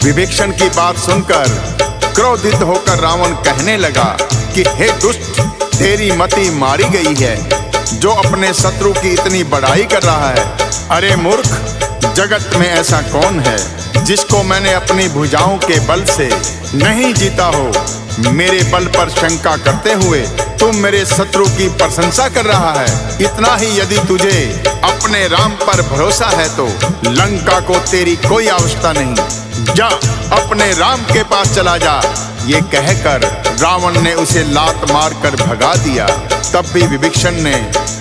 विभीषण की बात सुनकर क्रोधित होकर रावण कहने लगा कि हे दुष्ट, तेरी मति मारी गई है, जो अपने शत्रु की इतनी बड़ाई कर रहा है। अरे मूर्ख, जगत में ऐसा कौन है जिसको मैंने अपनी भुजाओं के बल से नहीं जीता हो। मेरे बल पर शंका करते हुए तुम मेरे शत्रु की प्रशंसा कर रहा है। इतना ही यदि तुझे अपने राम पर भरोसा है तो लंका को तेरी कोई आवश्यकता नहीं। जा, अपने राम के पास चला जा। ये कहकर रावण ने उसे लात मारकर भगा दिया। तब भी विभीषण ने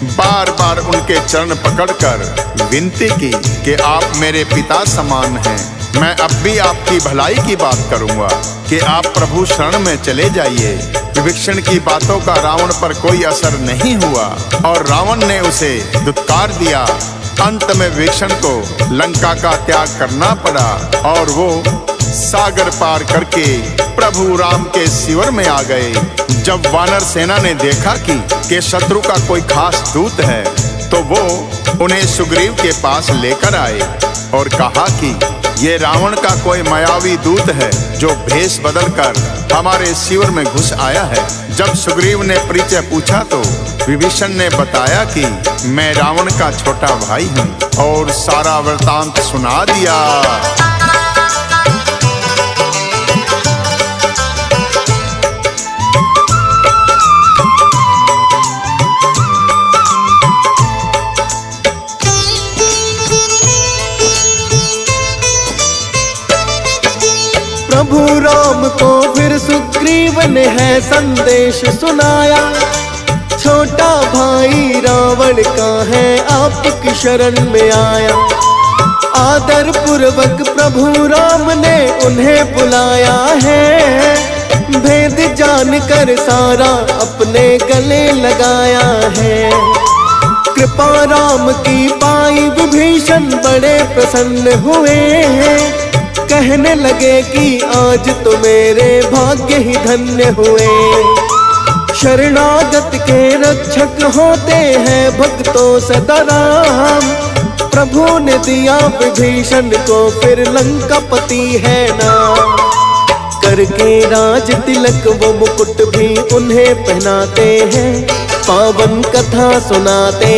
बार बार उनके चरण पकड़कर विनती की कि आप मेरे पिता समान हैं। मैं अब भी आपकी भलाई की बात करूंगा कि आप प्रभु शरण में चले जाइए। विभीषण की बातों का रावण पर कोई असर नहीं हुआ और रावण ने उसे दुत्कार दिया। अंत में विभीषण को लंका का त्याग करना पड़ा और वो सागर पार करके प्रभु राम के शिविर में आ गए। जब वानर सेना ने देखा कि शत्रु का कोई खास दूत है, तो वो उन्हें सुग्रीव के पास लेकर आए और कहा कि ये रावण का कोई मायावी दूत है जो भेष बदलकर हमारे शिविर में घुस आया है। जब सुग्रीव ने परिचय पूछा तो विभीषण ने बताया कि मैं रावण का छोटा भाई हूँ और सारा वृतांत सुना दिया। प्रभु राम को फिर सुग्रीव ने है संदेश सुनाया, छोटा भाई रावण का है आपकी शरण में आया। आदर पूर्वक प्रभु राम ने उन्हें बुलाया है, भेद जानकर सारा अपने गले लगाया है। कृपा राम की पाई विभीषण बड़े प्रसन्न हुए हैं, कहने लगे कि आज तो मेरे भाग्य ही धन्य हुए। शरणागत के रक्षक होते हैं भक्तों सदा राम, प्रभु ने दिया विभीषण को फिर लंकापति है नाम। करके राज तिलक वो मुकुट भी उन्हें पहनाते हैं, पावन कथा सुनाते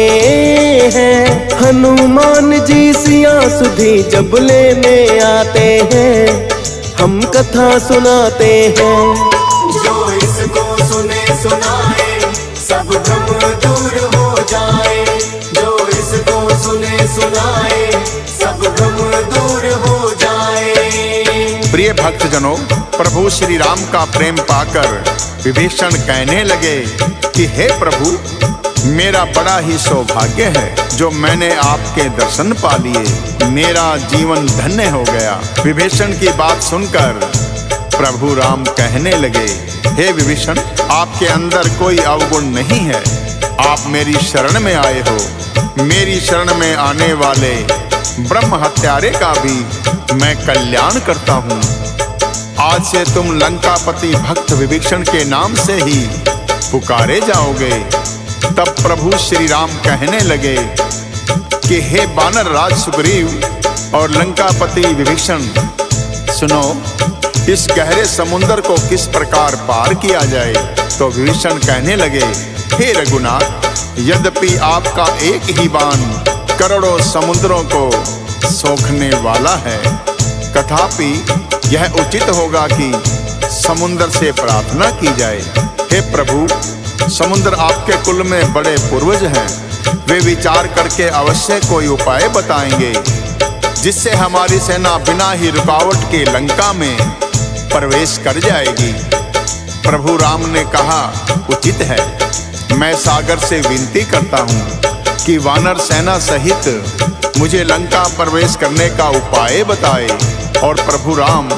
हैं। हनुमान जी सिया सुधी जब लेने आते हैं, हम कथा सुनाते हैं। जो इसको सुने सुनाए सब भ्रम दूर हो जाए, जो इसको सुने सुनाए सब भ्रम दूर हो जाए। प्रिय भक्तजनों, प्रभु श्री राम का प्रेम पाकर विभीषण कहने लगे कि हे प्रभु, मेरा बड़ा ही सौभाग्य है जो मैंने आपके दर्शन पा लिए, मेरा जीवन धन्य हो गया। विभीषण की बात सुनकर प्रभु राम कहने लगे, हे विभीषण, आपके अंदर कोई अवगुण नहीं है, आप मेरी शरण में आए हो। मेरी शरण में आने वाले ब्रह्म हत्यारे का भी मैं कल्याण करता हूँ। आज से तुम लंकापति भक्त विभीषण के नाम से ही पुकारे जाओगे। तब प्रभु श्री राम कहने लगे कि हे वानर राज सुग्रीव और लंकापति विभीषण, सुनो, इस गहरे समुद्र को किस प्रकार पार किया जाए। तो विभीषण कहने लगे, हे रघुनाथ, यद्यपि आपका एक ही बाण करोड़ों समुद्रों को सोखने वाला है, तथापि यह उचित होगा कि समुद्र से प्रार्थना की जाए। हे प्रभु, समुद्र आपके कुल में बड़े पूर्वज हैं, वे विचार करके अवश्य कोई उपाय बताएंगे जिससे हमारी सेना बिना ही रुकावट के लंका में प्रवेश कर जाएगी। प्रभु राम ने कहा, उचित है, मैं सागर से विनती करता हूँ कि वानर सेना सहित मुझे लंका प्रवेश करने का उपाय बताए। और प्रभु राम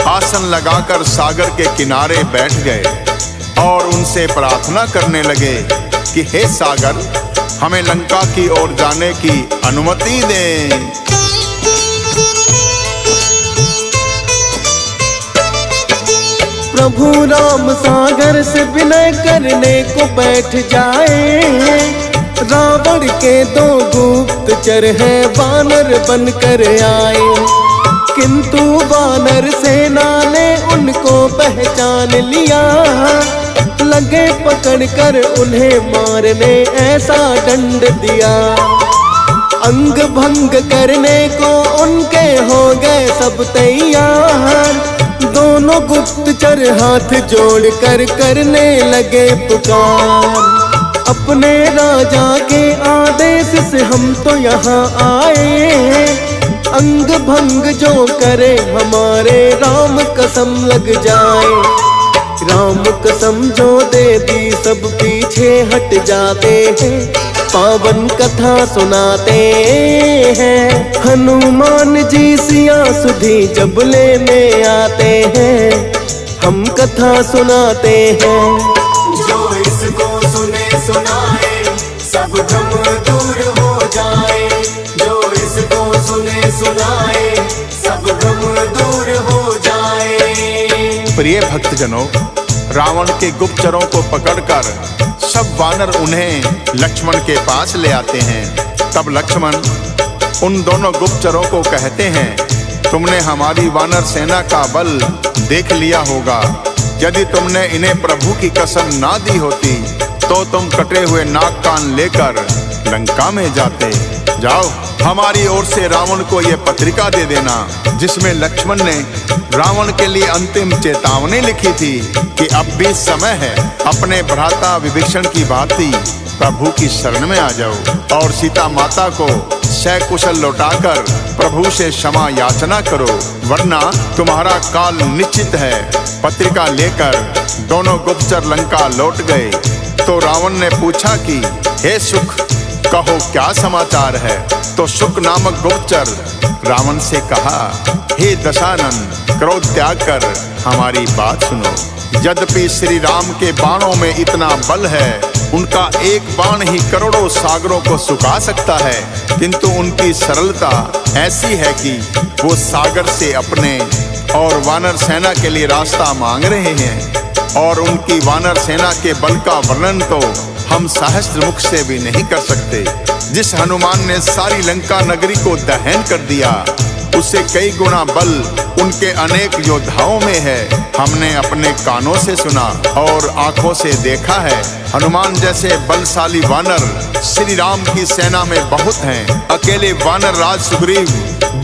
आसन लगाकर सागर के किनारे बैठ गए और उनसे प्रार्थना करने लगे कि हे सागर, हमें लंका की ओर जाने की अनुमति दें। प्रभु राम सागर से विनय करने को बैठ जाए, रावण के दो गुप्तचर हैं वानर बनकर आए। किंतु वानर सेना ने उनको पहचान लिया, लगे पकड़कर उन्हें मारने ऐसा दंड दिया। अंग भंग करने को उनके हो गए सब तैयार, दोनों गुप्तचर हाथ जोड़कर करने लगे पुकार। अपने राजा के आदेश से हम तो यहाँ आए, अंग भंग जो करे हमारे राम कसम लग जाए। राम कसम जो दे दी सब पीछे हट जाते हैं, पावन कथा सुनाते हैं। हनुमान जी सिया सुधी जब लेने आते हैं, हम कथा सुनाते हैं। जो इसको सुने सुनाए सब भ्रम दूर हो जाए, जो इसको सुने सुनाए सब भ्रम दूर हो जाए। प्रिय भक्तजनों, रावण के गुप्तचरों को पकड़कर सब वानर उन्हें लक्ष्मण के पास ले आते हैं। तब लक्ष्मण उन दोनों गुप्तचरों को कहते हैं, तुमने हमारी वानर सेना का बल देख लिया होगा। यदि तुमने इन्हें प्रभु की कसम ना दी होती तो तुम कटे हुए नाक कान लेकर लंका में जाते। जाओ, हमारी ओर से रावण को यह पत्रिका दे देना, जिसमें लक्ष्मण ने रावण के लिए अंतिम चेतावनी लिखी थी कि अब भी समय है, अपने भ्राता विभीषण की भांति प्रभु की शरण में आ जाओ और सीता माता को सकुशल लौटाकर प्रभु से क्षमा याचना करो, वरना तुम्हारा काल निश्चित है। पत्रिका लेकर दोनों गुप्तचर लंका लौट गए तो रावण ने पूछा कि हे सुख, कहो क्या समाचार है। तो शुक नामक गुप्तचर रावण से कहा, हे दशानन, क्रोध त्याग कर हमारी बात सुनो। यद्यपि श्री राम के बाणों में इतना बल है, उनका एक बाण ही करोड़ों सागरों को सुखा सकता है, किंतु उनकी सरलता ऐसी है कि वो सागर से अपने और वानर सेना के लिए रास्ता मांग रहे हैं। और उनकी वानर सेना के बल का वर्णन तो हम सहस्त्र मुख से भी नहीं कर सकते। जिस हनुमान ने सारी लंका नगरी को दहन कर दिया, उससे कई गुना बल उनके अनेक योद्धाओं में है। हमने अपने कानों से सुना और आंखों से देखा है। हनुमान जैसे बलशाली वानर श्री राम की सेना में बहुत हैं। अकेले वानर राज सुग्रीव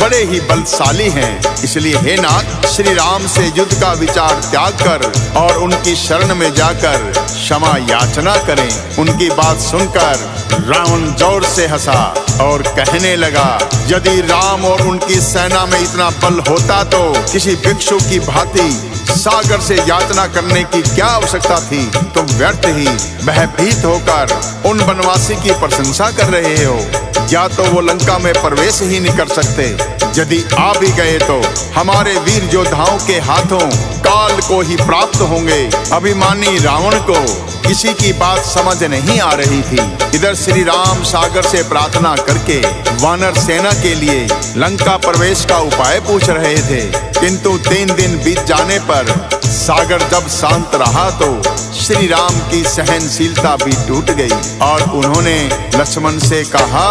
बड़े ही बलशाली हैं। इसलिए हे नाथ, श्री राम से युद्ध का विचार त्याग कर और उनकी शरण में जाकर क्षमा याचना करें। उनकी बात सुनकर रावण जोर से हंसा और कहने लगा, यदि राम और उनकी सेना में इतना बल होता तो किसी भिक्षु की भांति सागर से याचना करने की क्या आवश्यकता थी। तुम व्यर्थ ही भयभीत होकर उन वनवासी की प्रशंसा कर रहे हो। या तो वो लंका में प्रवेश ही नहीं कर सकते, यदि आ भी गए तो हमारे वीर योद्धाओं के हाथों काल को ही प्राप्त होंगे। अभिमानी रावण को किसी की बात समझ नहीं आ रही थी। इधर श्री राम सागर से प्रार्थना करके वानर सेना के लिए लंका प्रवेश का उपाय पूछ रहे थे, किंतु 3 दिन बीत जाने पर सागर जब शांत रहा तो श्री राम की सहनशीलता भी टूट गई और उन्होंने लक्ष्मण से कहा,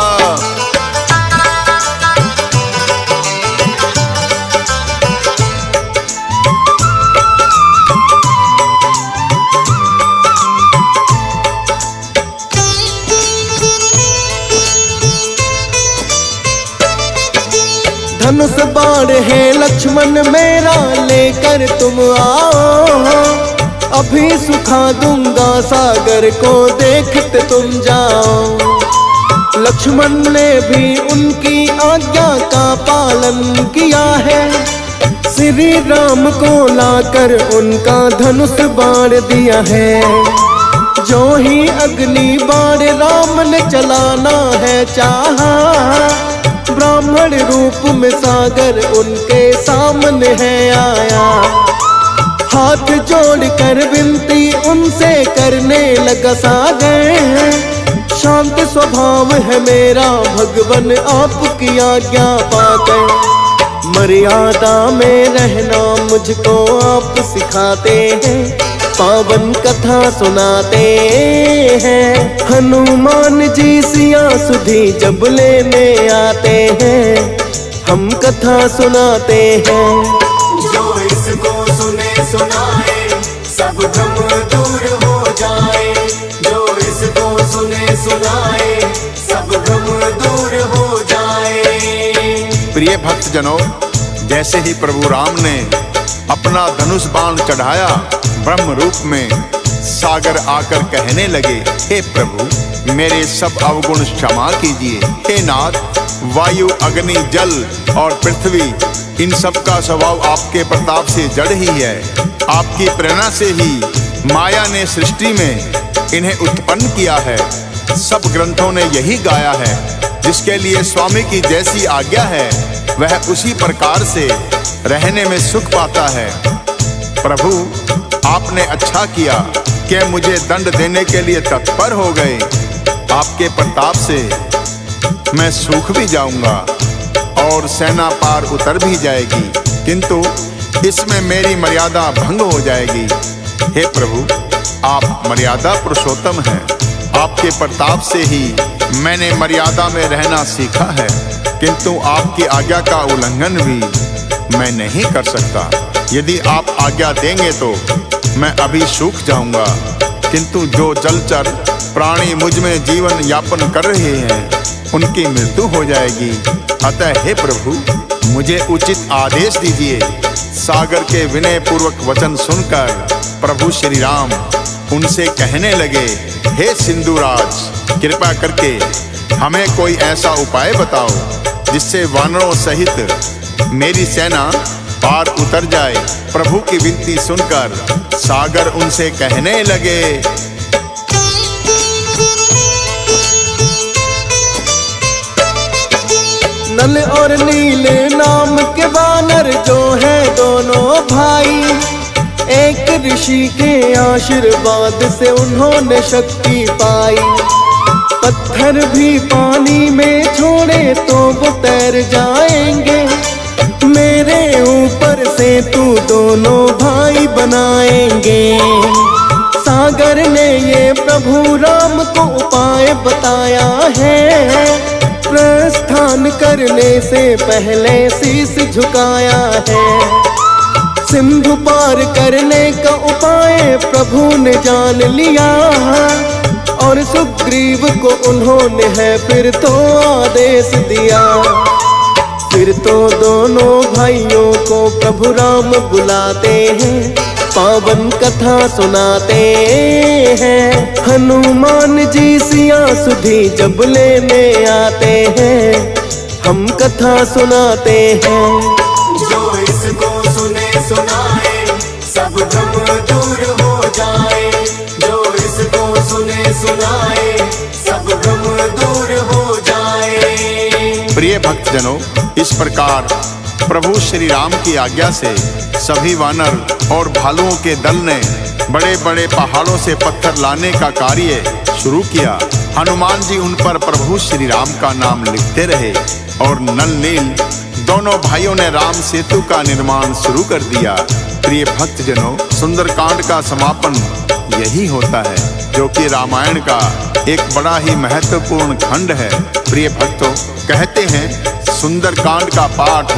धनुष बाण है लक्ष्मण मेरा, लेकर तुम आओ। अभी सुखा दूंगा सागर को, देखते तुम जाओ। लक्ष्मण ने भी उनकी आज्ञा का पालन किया है। श्री राम को लाकर उनका धनुष बाण दिया है। जो ही अग्नि बाण राम ने चलाना है चाहा, ब्राह्मण रूप में सागर उनके सामने है आया। हाथ जोड़कर विनती उनसे करने लगा सागर, शांत स्वभाव है मेरा भगवन आपकी आज्ञा पाकर। मर्यादा में रहना मुझको आप सिखाते हैं, पावन कथा सुनाते हैं। हनुमान जी सिया सुधी जब लेने आते हैं, हम कथा सुनाते हैं। जो इसको सुने सुनाए सब गम दूर हो जाए। जो इसको सुने सुनाए सब गम दूर हो जाए। प्रिय भक्तजनों, जैसे ही प्रभु राम ने अपना धनुष बाण चढ़ाया, ब्रह्म रूप में सागर आकर कहने लगे, हे प्रभु मेरे सब अवगुण क्षमा कीजिए। हे नाथ, वायु, अग्नि, जल और पृथ्वी, इन सब का स्वभाव आपके प्रताप से जड़ ही है। आपकी प्रेरणा से ही माया ने सृष्टि में इन्हें उत्पन्न किया है। सब ग्रंथों ने यही गाया है। जिसके लिए स्वामी की जैसी आज्ञा है वह उसी प्रकार से रहने में सुख पाता है। प्रभु, आपने अच्छा किया कि मुझे दंड देने के लिए तत्पर हो गए। आपके प्रताप से मैं सूख भी जाऊंगा और सेना पार उतर भी जाएगी, किंतु इसमें मेरी मर्यादा भंग हो जाएगी। हे प्रभु, आप मर्यादा पुरुषोत्तम हैं। आपके प्रताप से ही मैंने मर्यादा में रहना सीखा है, किंतु आपकी आज्ञा का उल्लंघन भी मैं नहीं कर सकता। यदि आप आज्ञा देंगे तो मैं अभी सूख जाऊंगा, किंतु जो जलचर प्राणी मुझ में जीवन यापन कर रहे हैं उनकी मृत्यु हो जाएगी। अतः हे प्रभु, मुझे उचित आदेश दीजिए। सागर के विनय पूर्वक वचन सुनकर प्रभु श्री राम उनसे कहने लगे, हे सिंधुराज, कृपा करके हमें कोई ऐसा उपाय बताओ जिससे वानरों सहित मेरी सेना पार उतर जाए। प्रभु की विनती सुनकर सागर उनसे कहने लगे, नल और नीले नाम के वानर जो है दोनों भाई, एक ऋषि के आशीर्वाद से उन्होंने शक्ति पाई। पत्थर भी पानी में छोड़े तो वो तैर जाएंगे, मेरे ऊपर से तू दोनों भाई बनाएंगे। सागर ने ये प्रभु राम को उपाय बताया है, प्रस्थान करने से पहले शीश झुकाया है। सिंधु पार करने का उपाय प्रभु ने जान लिया, और सुग्रीव को उन्होंने है फिर तो आदेश दिया। फिर तो दोनों भाइयों को प्रभु राम बुलाते हैं, पावन कथा सुनाते हैं। हनुमान जी सिया सुधी जब लेने आते हैं, हम कथा सुनाते हैं। जो इसको सुने सुनाए सब भ्रम दूर हो जाए, जो इसको सुने सुनाए सब भ्रम दूर हो जाए। प्रिय भक्तजनों, इस प्रकार प्रभु श्री राम की आज्ञा से सभी वानर और भालुओं के दल ने बड़े बड़े पहाड़ों से पत्थर लाने का कार्य शुरू किया। हनुमान जी उन पर प्रभु श्री राम का नाम लिखते रहे और नल नील दोनों भाइयों ने राम सेतु का निर्माण शुरू कर दिया। प्रिय भक्तजनों, सुंदरकांड का समापन यही होता है, जो कि रामायण का एक बड़ा ही महत्वपूर्ण खंड है। प्रिय भक्तों, कहते हैं सुंदरकांड का पाठ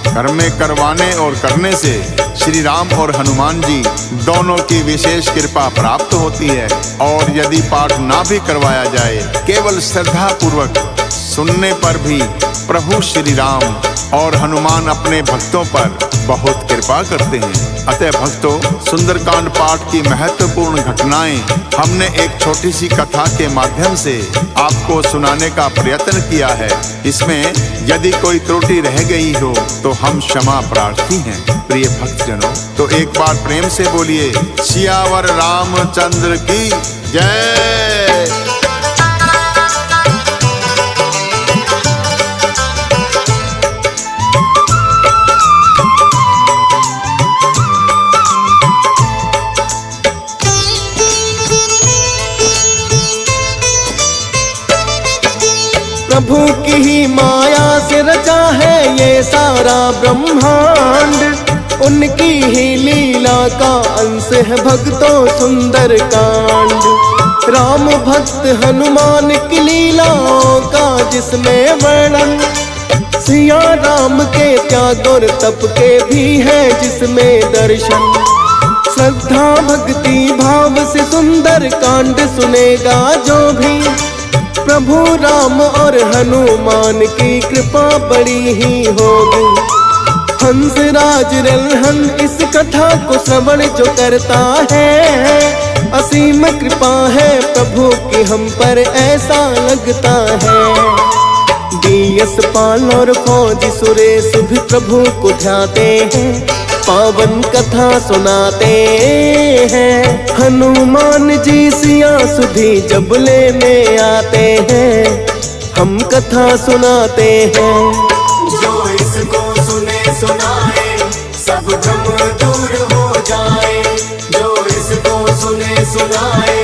घर में करवाने और करने से श्री राम और हनुमान जी दोनों की विशेष कृपा प्राप्त होती है। और यदि पाठ ना भी करवाया जाए, केवल श्रद्धा पूर्वक सुनने पर भी प्रभु श्री राम और हनुमान अपने भक्तों पर बहुत कृपा करते हैं। अतः भक्तों, सुंदरकांड पाठ की महत्वपूर्ण घटनाएं हमने एक छोटी सी कथा के माध्यम से आपको सुनाने का प्रयत्न किया है। इसमें यदि कोई त्रुटि रह गई हो तो हम क्षमा प्रार्थी हैं। प्रिय भक्तजनों, तो एक बार प्रेम से बोलिए, सियावर रामचंद्र की जय। प्रभु की ही माया से रचा है ये सारा ब्रह्मांड, उनकी ही लीला का अंश है भक्तों सुंदर कांड। राम भक्त हनुमान की लीलाओं का जिसमें वर्णन, सिया राम के त्याग और तप के भी है जिसमें दर्शन। श्रद्धा भक्ति भाव से सुंदर कांड सुनेगा जो भी, प्रभु राम और हनुमान की कृपा बड़ी ही होगी। हंस राज रलहन इस कथा को श्रवण जो करता है, असीम कृपा है प्रभु की हम पर ऐसा लगता है। डीएस पाल और फौजी सुरेश भी प्रभु को ध्याते हैं, पावन कथा सुनाते हैं। हनुमान जी सिया सुधी जब लेने आते हैं, हम कथा सुनाते हैं। जो इसको सुने सुनाए सब भ्रम दूर हो जाए, जो इसको सुने सुनाए